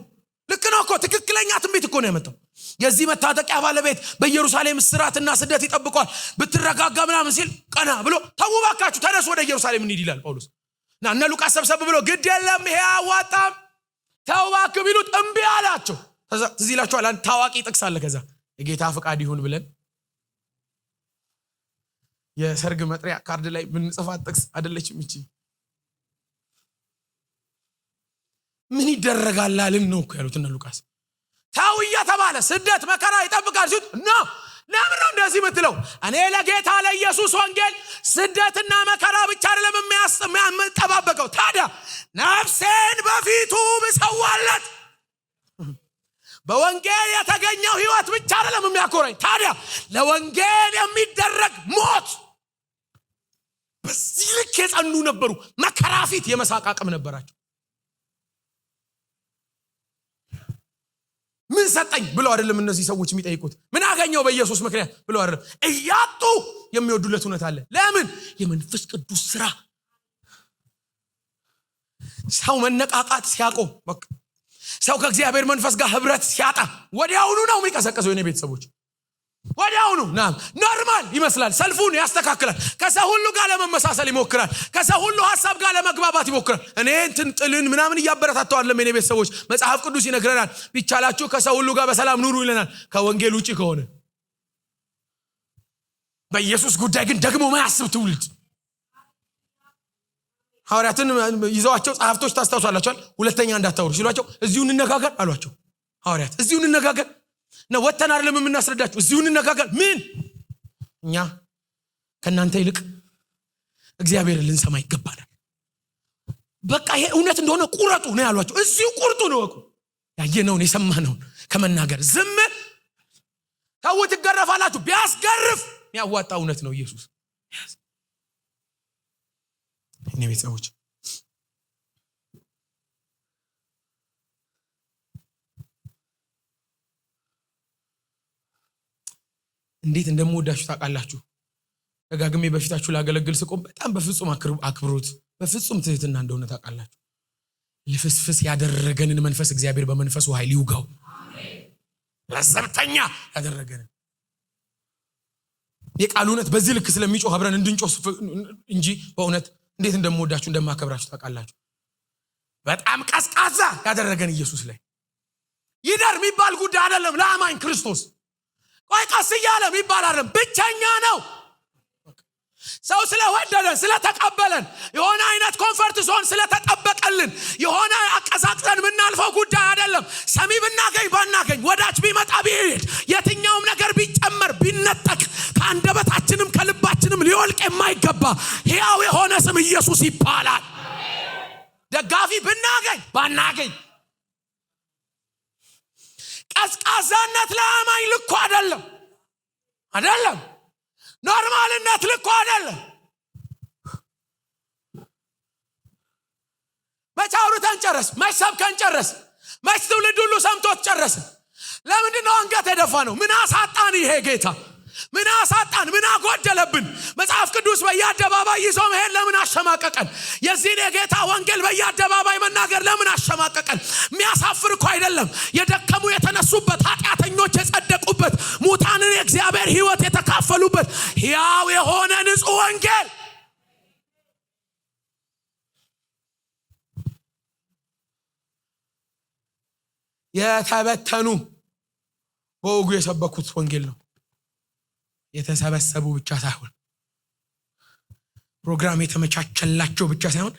[SPEAKER 1] ልክ ነው እኮ ትክክለኛ ትንቢት እኮ ነው ያመጣው። የዚህ መታጠቂያ ባለቤት በኢየሩሳሌም እስራትና ስደት ይጠብቀዋል ብትረጋጋ ምናምን ሲል ቀና ብሎ ተውባካችሁ ተነሱ ወደ ኢየሩሳሌም እንሂድ ይላል ጳውሎስ። እና እነ ሉቃስ ሰብሰብ ብሎ ግድ የለም ይሄ አዋጣም ተውባክ ቢሉት እምቢ አላቸው። ትዝ ይላችኋል አንድ ታዋቂ ጥቅስ አለ። ከዛ የጌታ ፈቃድ ይሁን ብለን የሰርግ መጥሪያ ካርድ ላይ ብንጽፋት ጥቅስ አይደለችም እቺ። ምን ይደረጋል አልን ነው እኮ ያሉት እነ ሉቃስ። ታው እየተባለ ስደት መከራ ይጠብቃል ሲሉት ነው። ለምን ነው እንደዚህ የምትለው? እኔ ለጌታ ለኢየሱስ ወንጌል ስደትና መከራ ብቻ አይደለም የምጠባበቀው፣ ታዲያ ነፍሴን በፊቱ ብሰዋለት በወንጌል የተገኘው ህይወት ብቻ አይደለም የሚያኮራኝ፣ ታዲያ ለወንጌል የሚደረግ ሞት። በዚህ ልክ የጸኑ ነበሩ። መከራ ፊት የመሳቅ አቅም ነበራቸው። ምን ሰጠኝ ብለው አይደለም እነዚህ ሰዎች የሚጠይቁት። ምን አገኘው በኢየሱስ ምክንያት ብለው አይደለም። እያጡ የሚወዱለት እውነት አለ። ለምን? የመንፈስ ቅዱስ ስራ። ሰው መነቃቃት ሲያቆም፣ በቃ ሰው ከእግዚአብሔር መንፈስ ጋር ህብረት ሲያጣ ወዲያውኑ ነው የሚቀሰቀሰው። የኔ ቤተሰቦች ወዲያውኑ ኖርማል ይመስላል። ሰልፉን ያስተካክላል። ከሰው ሁሉ ጋር ለመመሳሰል ይሞክራል። ከሰው ሁሉ ሐሳብ ጋር ለመግባባት ይሞክራል። እኔ እንትን ጥልን ምናምን እያበረታተው አይደለም። የኔ ቤተሰቦች መጽሐፍ ቅዱስ ይነግረናል፣ ቢቻላችሁ ከሰው ሁሉ ጋር በሰላም ኑሩ ይለናል። ከወንጌል ውጪ ከሆነ በኢየሱስ ጉዳይ ግን ደግሞ ማያስብ ትውልድ። ሐዋርያትን ይዘዋቸው ጸሐፍቶች ታስታውሳላችኋል። ሁለተኛ እንዳታወሩ ሲሏቸው እዚሁ እንነጋገር አሏቸው ሐዋርያት። እዚሁ እንነጋገር ነው ወተን አይደለም የምናስረዳችሁ፣ እዚሁ እንነጋገር። ምን እኛ ከናንተ ይልቅ እግዚአብሔርን ልንሰማ ይገባናል። በቃ ይሄ እውነት እንደሆነ ቁረጡ ነው ያሏቸው። እዚሁ ቁርጡ ነው ወቁ። ያየነውን የሰማነውን ከመናገር ዝም ታው ትገረፋላችሁ። ቢያስገርፍ የሚያዋጣ እውነት ነው ኢየሱስ። እኔ ቤተሰቦች እንዴት እንደምወዳችሁ ታውቃላችሁ። ደጋግሜ በፊታችሁ ላገለግል ስቆም በጣም በፍጹም አክብሮት በፍጹም ትህትና እንደሆነ ታውቃላችሁ። ልፍስፍስ ያደረገንን መንፈስ እግዚአብሔር በመንፈሱ ኃይል ይውጋው። አሜን። ለዘብተኛ ያደረገንን የቃሉ እውነት በዚህ ልክ ስለሚጮህ አብረን እንድንጮህ እንጂ በእውነት እንዴት እንደምወዳችሁ እንደማከብራችሁ ታውቃላችሁ። በጣም ቀዝቃዛ ያደረገን ኢየሱስ ላይ ይደር የሚባል ጉዳይ አይደለም። ለአማኝ ክርስቶስ ቆይ ቀስ እያለ የሚባል አይደለም። ብቸኛ ነው። ሰው ስለወደደን ስለተቀበለን የሆነ አይነት ኮንፈርት ዞን ስለተጠበቀልን የሆነ አቀሳቅሰን የምናልፈው ጉዳይ አይደለም። ሰሚ ብናገኝ ባናገኝ፣ ወዳጅ ቢመጣ ቢሄድ፣ የትኛውም ነገር ቢጨመር ቢነጠቅ ከአንደበታችንም ከልባችንም ሊወልቅ የማይገባ ሕያው የሆነ ስም ኢየሱስ ይባላል። ደጋፊ ብናገኝ ባናገኝ፣ ቀዝቃዛነት ለአማኝ ልኩ አይደለም። ኖርማልነት ልኩ አይደለም። መች አውርተን ጨረስ፣ መች ሰብከን ጨረስ፣ መች ትውልድ ሁሉ ሰምቶት ጨረስ። ለምንድነው አንገት የደፋ ነው? ምን አሳጣን? ይሄ ጌታ ምን አሳጣን? ምን አጎደለብን? መጽሐፍ ቅዱስ በየአደባባይ ይዞ መሄድ ለምን አሸማቀቀን? የዚህን የጌታ ወንጌል በየአደባባይ መናገር ለምን አሸማቀቀን? የሚያሳፍር እኮ አይደለም። የደከሙ የተነሱበት፣ ኃጢአተኞች የጸደቁበት፣ ሙታንን የእግዚአብሔር ሕይወት የተካፈሉበት ሕያው የሆነ ንጹህ ወንጌል። የተበተኑ በወጉ የሰበኩት ወንጌል ነው። የተሰበሰቡ ብቻ ሳይሆን ፕሮግራም የተመቻቸላቸው ብቻ ሳይሆን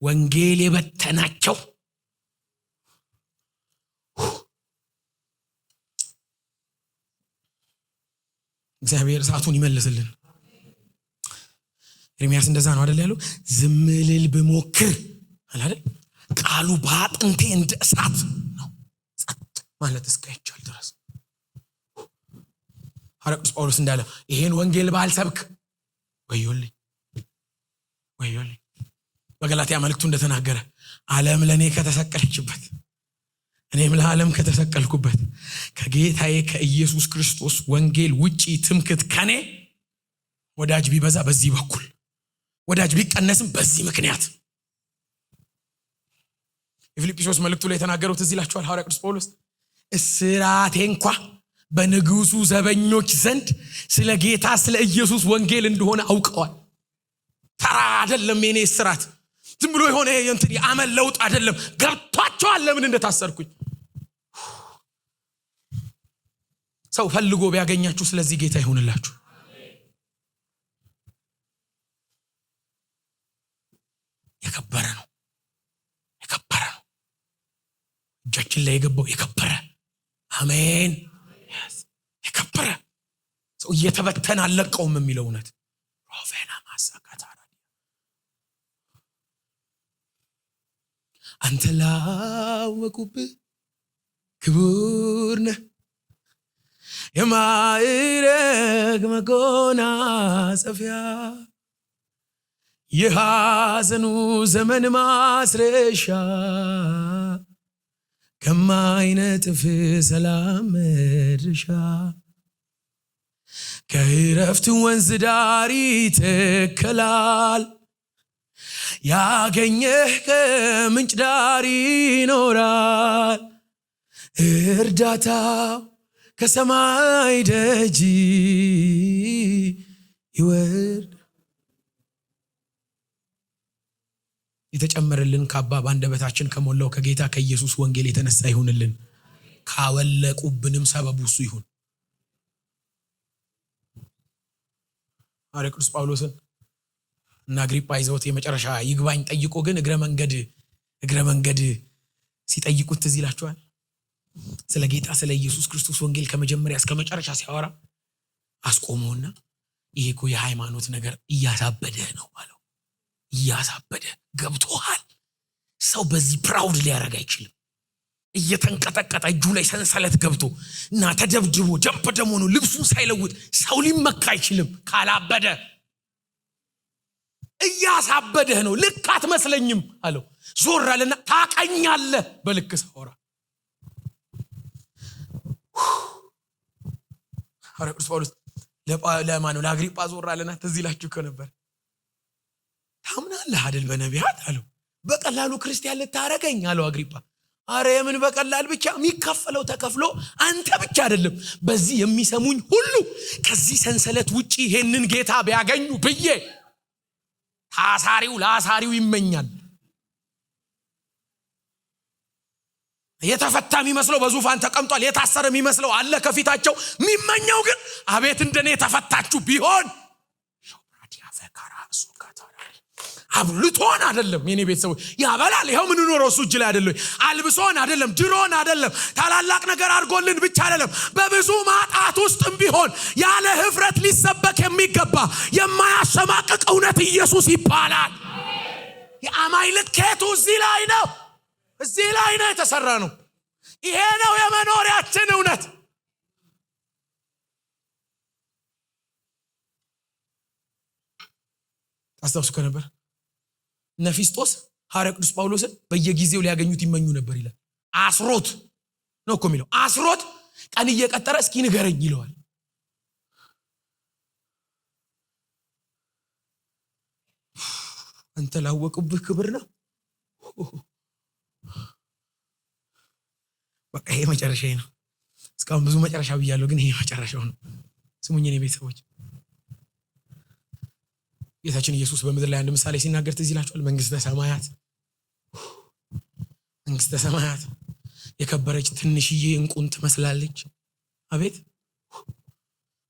[SPEAKER 1] ወንጌል የበተናቸው እግዚአብሔር እሳቱን ይመልስልን። ኤርምያስ እንደዛ ነው አይደል ያለው? ዝም ልል ብሞክር አይደል ቃሉ በአጥንቴ እንደ እሳት ነው ጸጥ ማለት እስከይቻል ድረስ። ሐዋርያው ጳውሎስ እንዳለ ይሄን ወንጌል ባልሰብክ ወዮልኝ በገላትያ መልእክቱ እንደተናገረ ዓለም ለኔ ከተሰቀለችበት እኔም ለዓለም ከተሰቀልኩበት ከጌታዬ ከኢየሱስ ክርስቶስ ወንጌል ውጪ ትምክህት ከኔ ወዳጅ ቢበዛ በዚህ በኩል ወዳጅ ቢቀነስም በዚህ ምክንያት የፊልጵስዩስ መልእክቱ ላይ የተናገሩት እዚህ ይላችኋል ሐዋርያ ቅዱስ ጳውሎስ እስራቴ እንኳን በንጉሱ ዘበኞች ዘንድ ስለ ጌታ ስለ ኢየሱስ ወንጌል እንደሆነ አውቀዋል። ተራ አይደለም የኔ እስራት፣ ዝም ብሎ የሆነ የአመል ለውጥ አይደለም። ገብቷቸዋል ለምን እንደታሰርኩኝ። ሰው ፈልጎ ቢያገኛችሁ ስለዚህ ጌታ ይሁንላችሁ። የከበረ ነው እጃችን ላይ የገባው የከበረ አሜን የከበረ ሰው እየተበተነ አለቀውም የሚለው እውነት ሮቬና ማሳካታራ አንተ ላወቁብህ ክቡር ነህ የማዕረግ መጎናጸፊያ የሐዘኑ ዘመን ማስረሻ ከማይነጥፍ ሰላም መድረሻ ከዕረፍት ወንዝ ዳር ይተከላል ያገኘህ ከምንጭ ዳር ይኖራል እርዳታው ከሰማይ ደጅ ይወርድ የተጨመረልን ካባ ባንደበታችን ከሞላው ከጌታ ከኢየሱስ ወንጌል የተነሳ ይሁንልን። ካወለቁብንም ሰበቡ እሱ ይሁን። ሐዋርያ ቅዱስ ጳውሎስን እና አግሪጳ ይዘውት የመጨረሻ ይግባኝ ጠይቆ ግን እግረ መንገድ ሲጠይቁት ትዝ ይላችኋል። ስለ ጌታ ስለ ኢየሱስ ክርስቶስ ወንጌል ከመጀመሪያ እስከ መጨረሻ ሲያወራ አስቆመውና ይሄ እኮ የሃይማኖት ነገር እያሳበደህ ነው አለው። እያሳበደ ገብቶሃል። ሰው በዚህ ፕራውድ ሊያረግ አይችልም። እየተንቀጠቀጠ እጁ ላይ ሰንሰለት ገብቶ እና ተደብድቦ ጀምፕ ደሞ ነው ልብሱን ሳይለውጥ ሰው ሊመካ አይችልም ካላበደ። እያሳበደህ ነው ልክ አትመስለኝም አለው። ዞር አለና ታቀኛለህ በልክ ሳወራ። ሐዋርያ ቅዱስ ጳውሎስ ለአግሪጳ ዞር አለና ትዝ ይላችሁ ከነበር ታምናለህ አይደል በነቢያት አለው። በቀላሉ ክርስቲያን ልታረገኝ አለው አግሪጳ። አረ የምን በቀላል ብቻ የሚከፈለው ተከፍሎ አንተ ብቻ አይደለም በዚህ የሚሰሙኝ ሁሉ ከዚህ ሰንሰለት ውጪ ይሄንን ጌታ ቢያገኙ ብዬ ታሳሪው ለአሳሪው ይመኛል። የተፈታ የሚመስለው በዙፋን ተቀምጧል፣ የታሰረ የሚመስለው አለ ከፊታቸው። የሚመኘው ግን አቤት እንደኔ ተፈታችሁ ቢሆን። አብልቶን አይደለም የኔ ቤተሰቦች ያበላል። ይሄው ምን ኖሮ እሱ እጅ ላይ አይደለም። አልብሶን አይደለም፣ ድሮን አይደለም፣ ታላላቅ ነገር አድርጎልን ብቻ አይደለም። በብዙ ማጣት ውስጥም ቢሆን ያለ ህፍረት ሊሰበክ የሚገባ የማያሸማቅቅ እውነት ኢየሱስ ይባላል። የአማኝ ልኬቱ እዚህ ላይ ነው የተሰራ ነው። ይሄ ነው የመኖሪያችን እውነት። አስታውሱ ከነበር ነፊስጦስ ሐዋርያ ቅዱስ ጳውሎስን በየጊዜው ሊያገኙት ይመኙ ነበር ይላል። አስሮት ነው እኮ የሚለው። አስሮት ቀን እየቀጠረ እስኪ ንገረኝ ይለዋል። አንተ ላወቁብህ ክብር ነው። በቃ ይሄ መጨረሻዬ ነው። እስካሁን ብዙ መጨረሻ ብያለሁ፣ ግን ይሄ መጨረሻው ነው። ስሙኝ የኔ ቤተሰቦች፣ ጌታችን ኢየሱስ በምድር ላይ አንድ ምሳሌ ሲናገር ትዝ ይላችኋል። መንግስተ ሰማያት የከበረች ትንሽዬ እንቁን ትመስላለች። አቤት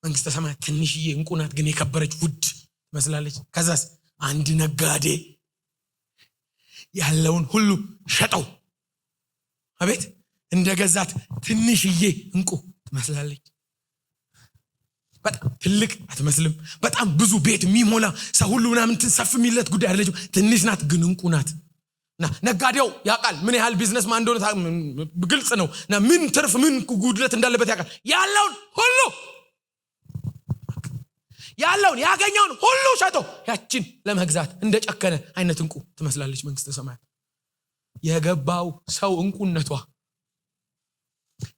[SPEAKER 1] መንግስተ ሰማያት ትንሽዬ እንቁ ናት፣ ግን የከበረች ውድ ትመስላለች። ከዛስ አንድ ነጋዴ ያለውን ሁሉ ሸጠው አቤት እንደገዛት ትንሽዬ እንቁ ትመስላለች። በጣም ትልቅ አትመስልም። በጣም ብዙ ቤት የሚሞላ ሰው ሁሉ ምናምን ትንሰፍ የሚለት ጉዳይ አይደለችም። ትንሽ ናት ግን እንቁ ናት። እና ነጋዴው ያውቃል ምን ያህል ቢዝነስ ማን እንደሆነ ግልጽ ነው። እና ምን ትርፍ ምን ጉድለት እንዳለበት ያውቃል። ያለውን ሁሉ ያለውን ያገኘውን ሁሉ ሸጦ ያችን ለመግዛት እንደጨከነ አይነት እንቁ ትመስላለች መንግስተ ሰማያት። የገባው ሰው እንቁነቷ፣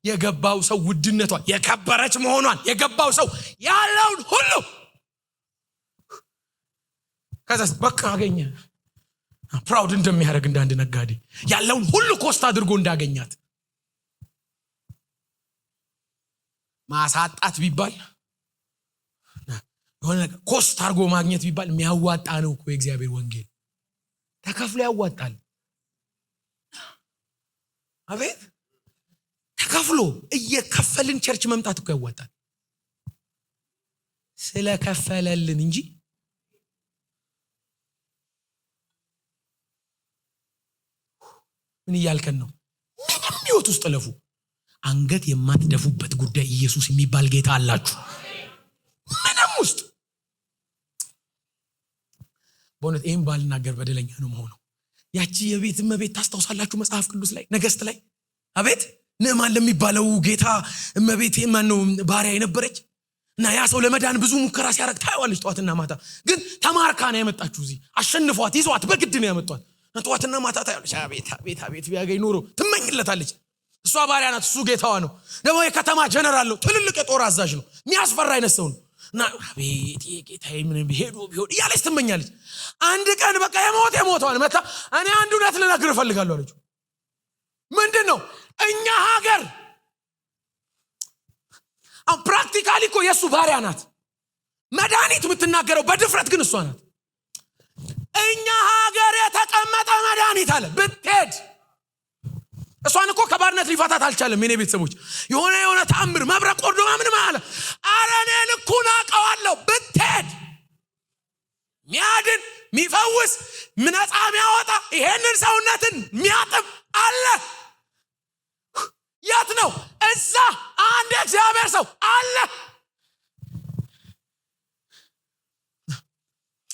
[SPEAKER 1] የገባው ሰው ውድነቷ፣ የከበረች መሆኗን የገባው ሰው ያለውን ሁሉ ከዛስ በቃ አገኘ። ፕራውድ እንደሚያደርግ እንዳንድ ነጋዴ ያለውን ሁሉ ኮስት አድርጎ እንዳገኛት ማሳጣት ቢባል የሆነ ነገር ኮስት አድርጎ ማግኘት ቢባል የሚያዋጣ ነው እኮ የእግዚአብሔር ወንጌል። ተከፍሎ ያዋጣል። አቤት ተከፍሎ እየከፈልን ቸርች መምጣት እኮ ያዋጣል። ስለከፈለልን እንጂ ምን እያልከን ነው? ምንም ህይወት ውስጥ ለፉ አንገት የማትደፉበት ጉዳይ ኢየሱስ የሚባል ጌታ አላችሁ። ምንም ውስጥ በእውነት ይህም ባልናገር በደለኛ ነው መሆነው። ያቺ የቤት እመቤት ታስታውሳላችሁ መጽሐፍ ቅዱስ ላይ ነገስት ላይ አቤት ንዕማን ለሚባለው ጌታ እመቤት ማነው ባሪያ የነበረች እና ያ ሰው ለመዳን ብዙ ሙከራ ሲያረግ ታያዋለች። ጠዋትና ማታ ግን ተማርካ ነው ያመጣችሁ። እዚህ አሸንፏት ይዟት በግድ ነው ያመጧት። ጠዋትና ማታ ታያለች። አቤት አቤት አቤት ቢያገኝ ኖሮ ትመኝለታለች። እሷ ባሪያ ናት፣ እሱ ጌታዋ ነው። ደግሞ የከተማ ጀነራል ነው፣ ትልልቅ የጦር አዛዥ ነው፣ የሚያስፈራ አይነት ሰው ነው። እና አቤት የጌታዬ ምን ቢሄዱ ቢሆን እያለች ትመኛለች። አንድ ቀን በቃ የሞተዋል መታ እኔ አንድ እውነት ልነግር እፈልጋለሁ አለችው። ምንድን ነው? እኛ ሀገር አሁን ፕራክቲካሊ እኮ የእሱ ባሪያ ናት። መድኃኒት የምትናገረው በድፍረት ግን እሷ ናት። እኛ ሀገር የተቀመጠ መድኃኒት አለ ብትሄድ እሷን እኮ ከባርነት ሊፈታት አልቻለም። የኔ ቤተሰቦች የሆነ ተአምር መብረቅ ወርዶ ምንም አለ አረ እኔ ልኩን አውቀዋለሁ ብትሄድ ሚያድን ሚፈውስ ነፃ የሚያወጣ ይሄንን ሰውነትን ሚያጥብ አለ። የት ነው? እዛ አንድ እግዚአብሔር ሰው አለ።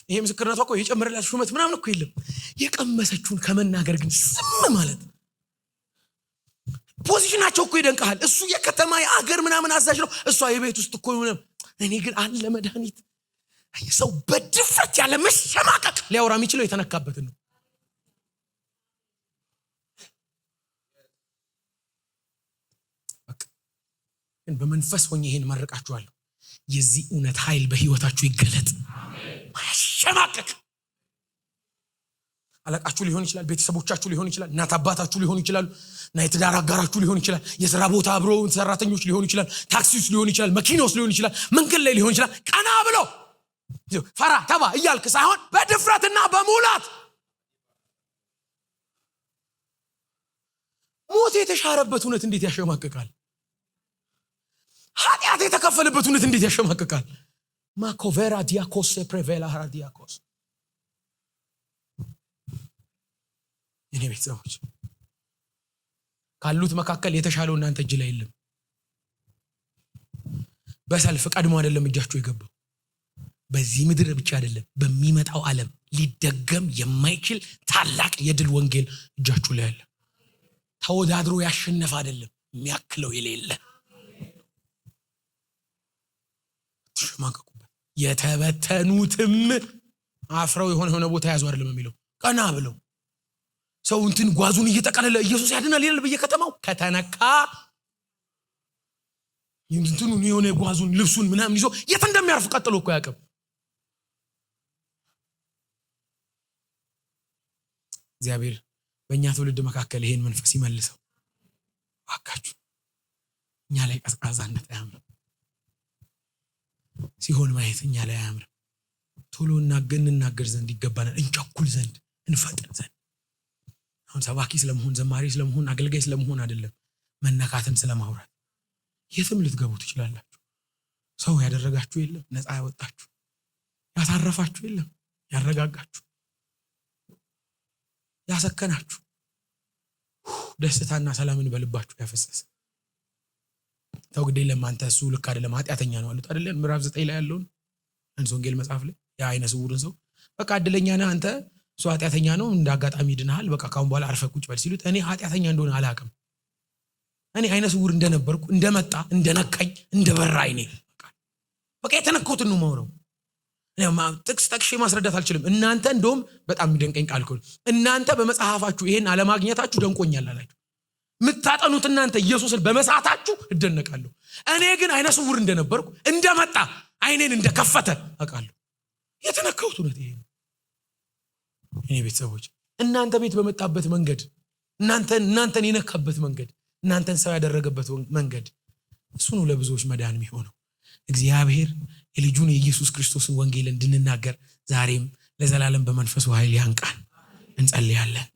[SPEAKER 1] ይሄ ምስክርነቷ እኮ የጨመረላት ሹመት ምናምን እኮ የለም። የቀመሰችውን ከመናገር ግን ዝም ማለት ፖዚሽናቸው እኮ ይደንቃል። እሱ የከተማ የአገር ምናምን አዛዥ ነው፣ እሷ የቤት ውስጥ እኮ ነው። እኔ ግን አለ መድኃኒት ሰው በድፍረት ያለ መሸማቀቅ ሊያወራ የሚችለው የተነካበትን ነው። ግን በመንፈስ ሆኜ ይሄን መርቃችኋለሁ። የዚህ እውነት ኃይል በህይወታችሁ ይገለጥ። ማሸማቀቅ አለቃችሁ ሊሆን ይችላል፣ ቤተሰቦቻችሁ ሊሆን ይችላል፣ እናት አባታችሁ ሊሆን ይችላል፣ እና የትዳር አጋራችሁ ሊሆን ይችላል፣ የሥራ ቦታ አብሮ ሰራተኞች ሊሆን ይችላል፣ ታክሲ ውስጥ ሊሆን ይችላል፣ መኪና ውስጥ ሊሆን ይችላል፣ መንገድ ላይ ሊሆን ይችላል። ቀና ብሎ ፈራ ተባ እያልክ ሳይሆን በድፍረትና በሙላት ሞት የተሻረበት እውነት እንዴት ያሸማቅቃል! ኃጢአት የተከፈለበት እውነት እንዴት ያሸማቅቃል! ማኮቬራ ዲያኮስ ፕሬቬላ ዲያኮስ የኔ ቤተሰቦች ካሉት መካከል የተሻለው እናንተ እጅ ላይ የለም። በሰልፍ ቀድሞ አይደለም እጃችሁ የገባው። በዚህ ምድር ብቻ አይደለም በሚመጣው ዓለም ሊደገም የማይችል ታላቅ የድል ወንጌል እጃችሁ ላይ አለ። ተወዳድሮ ያሸነፈ አይደለም የሚያክለው የሌለ። ተሸማቀቁበት። የተበተኑትም አፍረው የሆነ ቦታ ያዙ አይደለም የሚለው ቀና ብለው ሰው እንትን ጓዙን እየተቀለለ ኢየሱስ ያድናል ይላል በየከተማው። ከተነካ እንትኑ የሆነ ጓዙን ልብሱን ምናምን ይዞ የት እንደሚያርፍ ቀጥሎ እኮ ያቀም። እግዚአብሔር በእኛ ትውልድ መካከል ይሄን መንፈስ ይመልሰው አካችሁ። እኛ ላይ ቀዝቃዛነት አያምርም፣ ሲሆን ማየት እኛ ላይ አያምርም። ቶሎ እንናገር ዘንድ ይገባናል፣ እንቸኩል ዘንድ እንፈጥን ዘንድ። አሁን ሰባኪ ስለመሆን ዘማሪ ስለመሆን አገልጋይ ስለመሆን አይደለም፣ መነካትን ስለማውራት። የትም ልትገቡ ትችላላችሁ። ሰው ያደረጋችሁ የለም፣ ነፃ ያወጣችሁ ያሳረፋችሁ የለም፣ ያረጋጋችሁ ያሰከናችሁ ደስታና ሰላምን በልባችሁ ያፈሰሰ ተው ግዴ ለማንተ እሱ ልክ አይደለም ኃጢአተኛ ነው አሉት አይደል? ምዕራፍ 9 ላይ ያለውን ዮሐንስ ወንጌል መጽሐፍ ላይ ያ አይነ ስውርን ሰው በቃ እድለኛ ነህ አንተ፣ እሱ ኃጢአተኛ ነው እንዳጋጣሚ ድነሃል፣ በቃ ካሁን በኋላ አርፈህ ቁጭ በል ሲሉት እኔ ኃጢአተኛ እንደሆነ አላውቅም። እኔ አይነ ስውር እንደነበርኩ እንደመጣ እንደነካኝ እንደበራ አይኔ በቃ የተነካሁትን ነው የማወራው። ጥቅስ ጠቅሼ ማስረዳት አልችልም። እናንተ እንደውም በጣም የሚደንቀኝ ቃል እኮ እናንተ በመጽሐፋችሁ ይሄን አለማግኘታችሁ ደንቆኛል አላችሁ። ምታጠኑት እናንተ ኢየሱስን በመሳታችሁ እደነቃለሁ። እኔ ግን አይነ ስውር እንደነበርኩ እንደመጣ አይኔን እንደከፈተ አውቃለሁ። የተነካሁት እውነት ይሄ ነው። እኔ ቤተሰቦች እናንተ ቤት በመጣበት መንገድ እናንተን የነካበት መንገድ እናንተን ሰው ያደረገበት መንገድ እሱ ነው ለብዙዎች መዳን የሚሆነው። እግዚአብሔር የልጁን የኢየሱስ ክርስቶስን ወንጌል እንድንናገር ዛሬም ለዘላለም በመንፈሱ ኃይል ያንቃን። እንጸልያለን።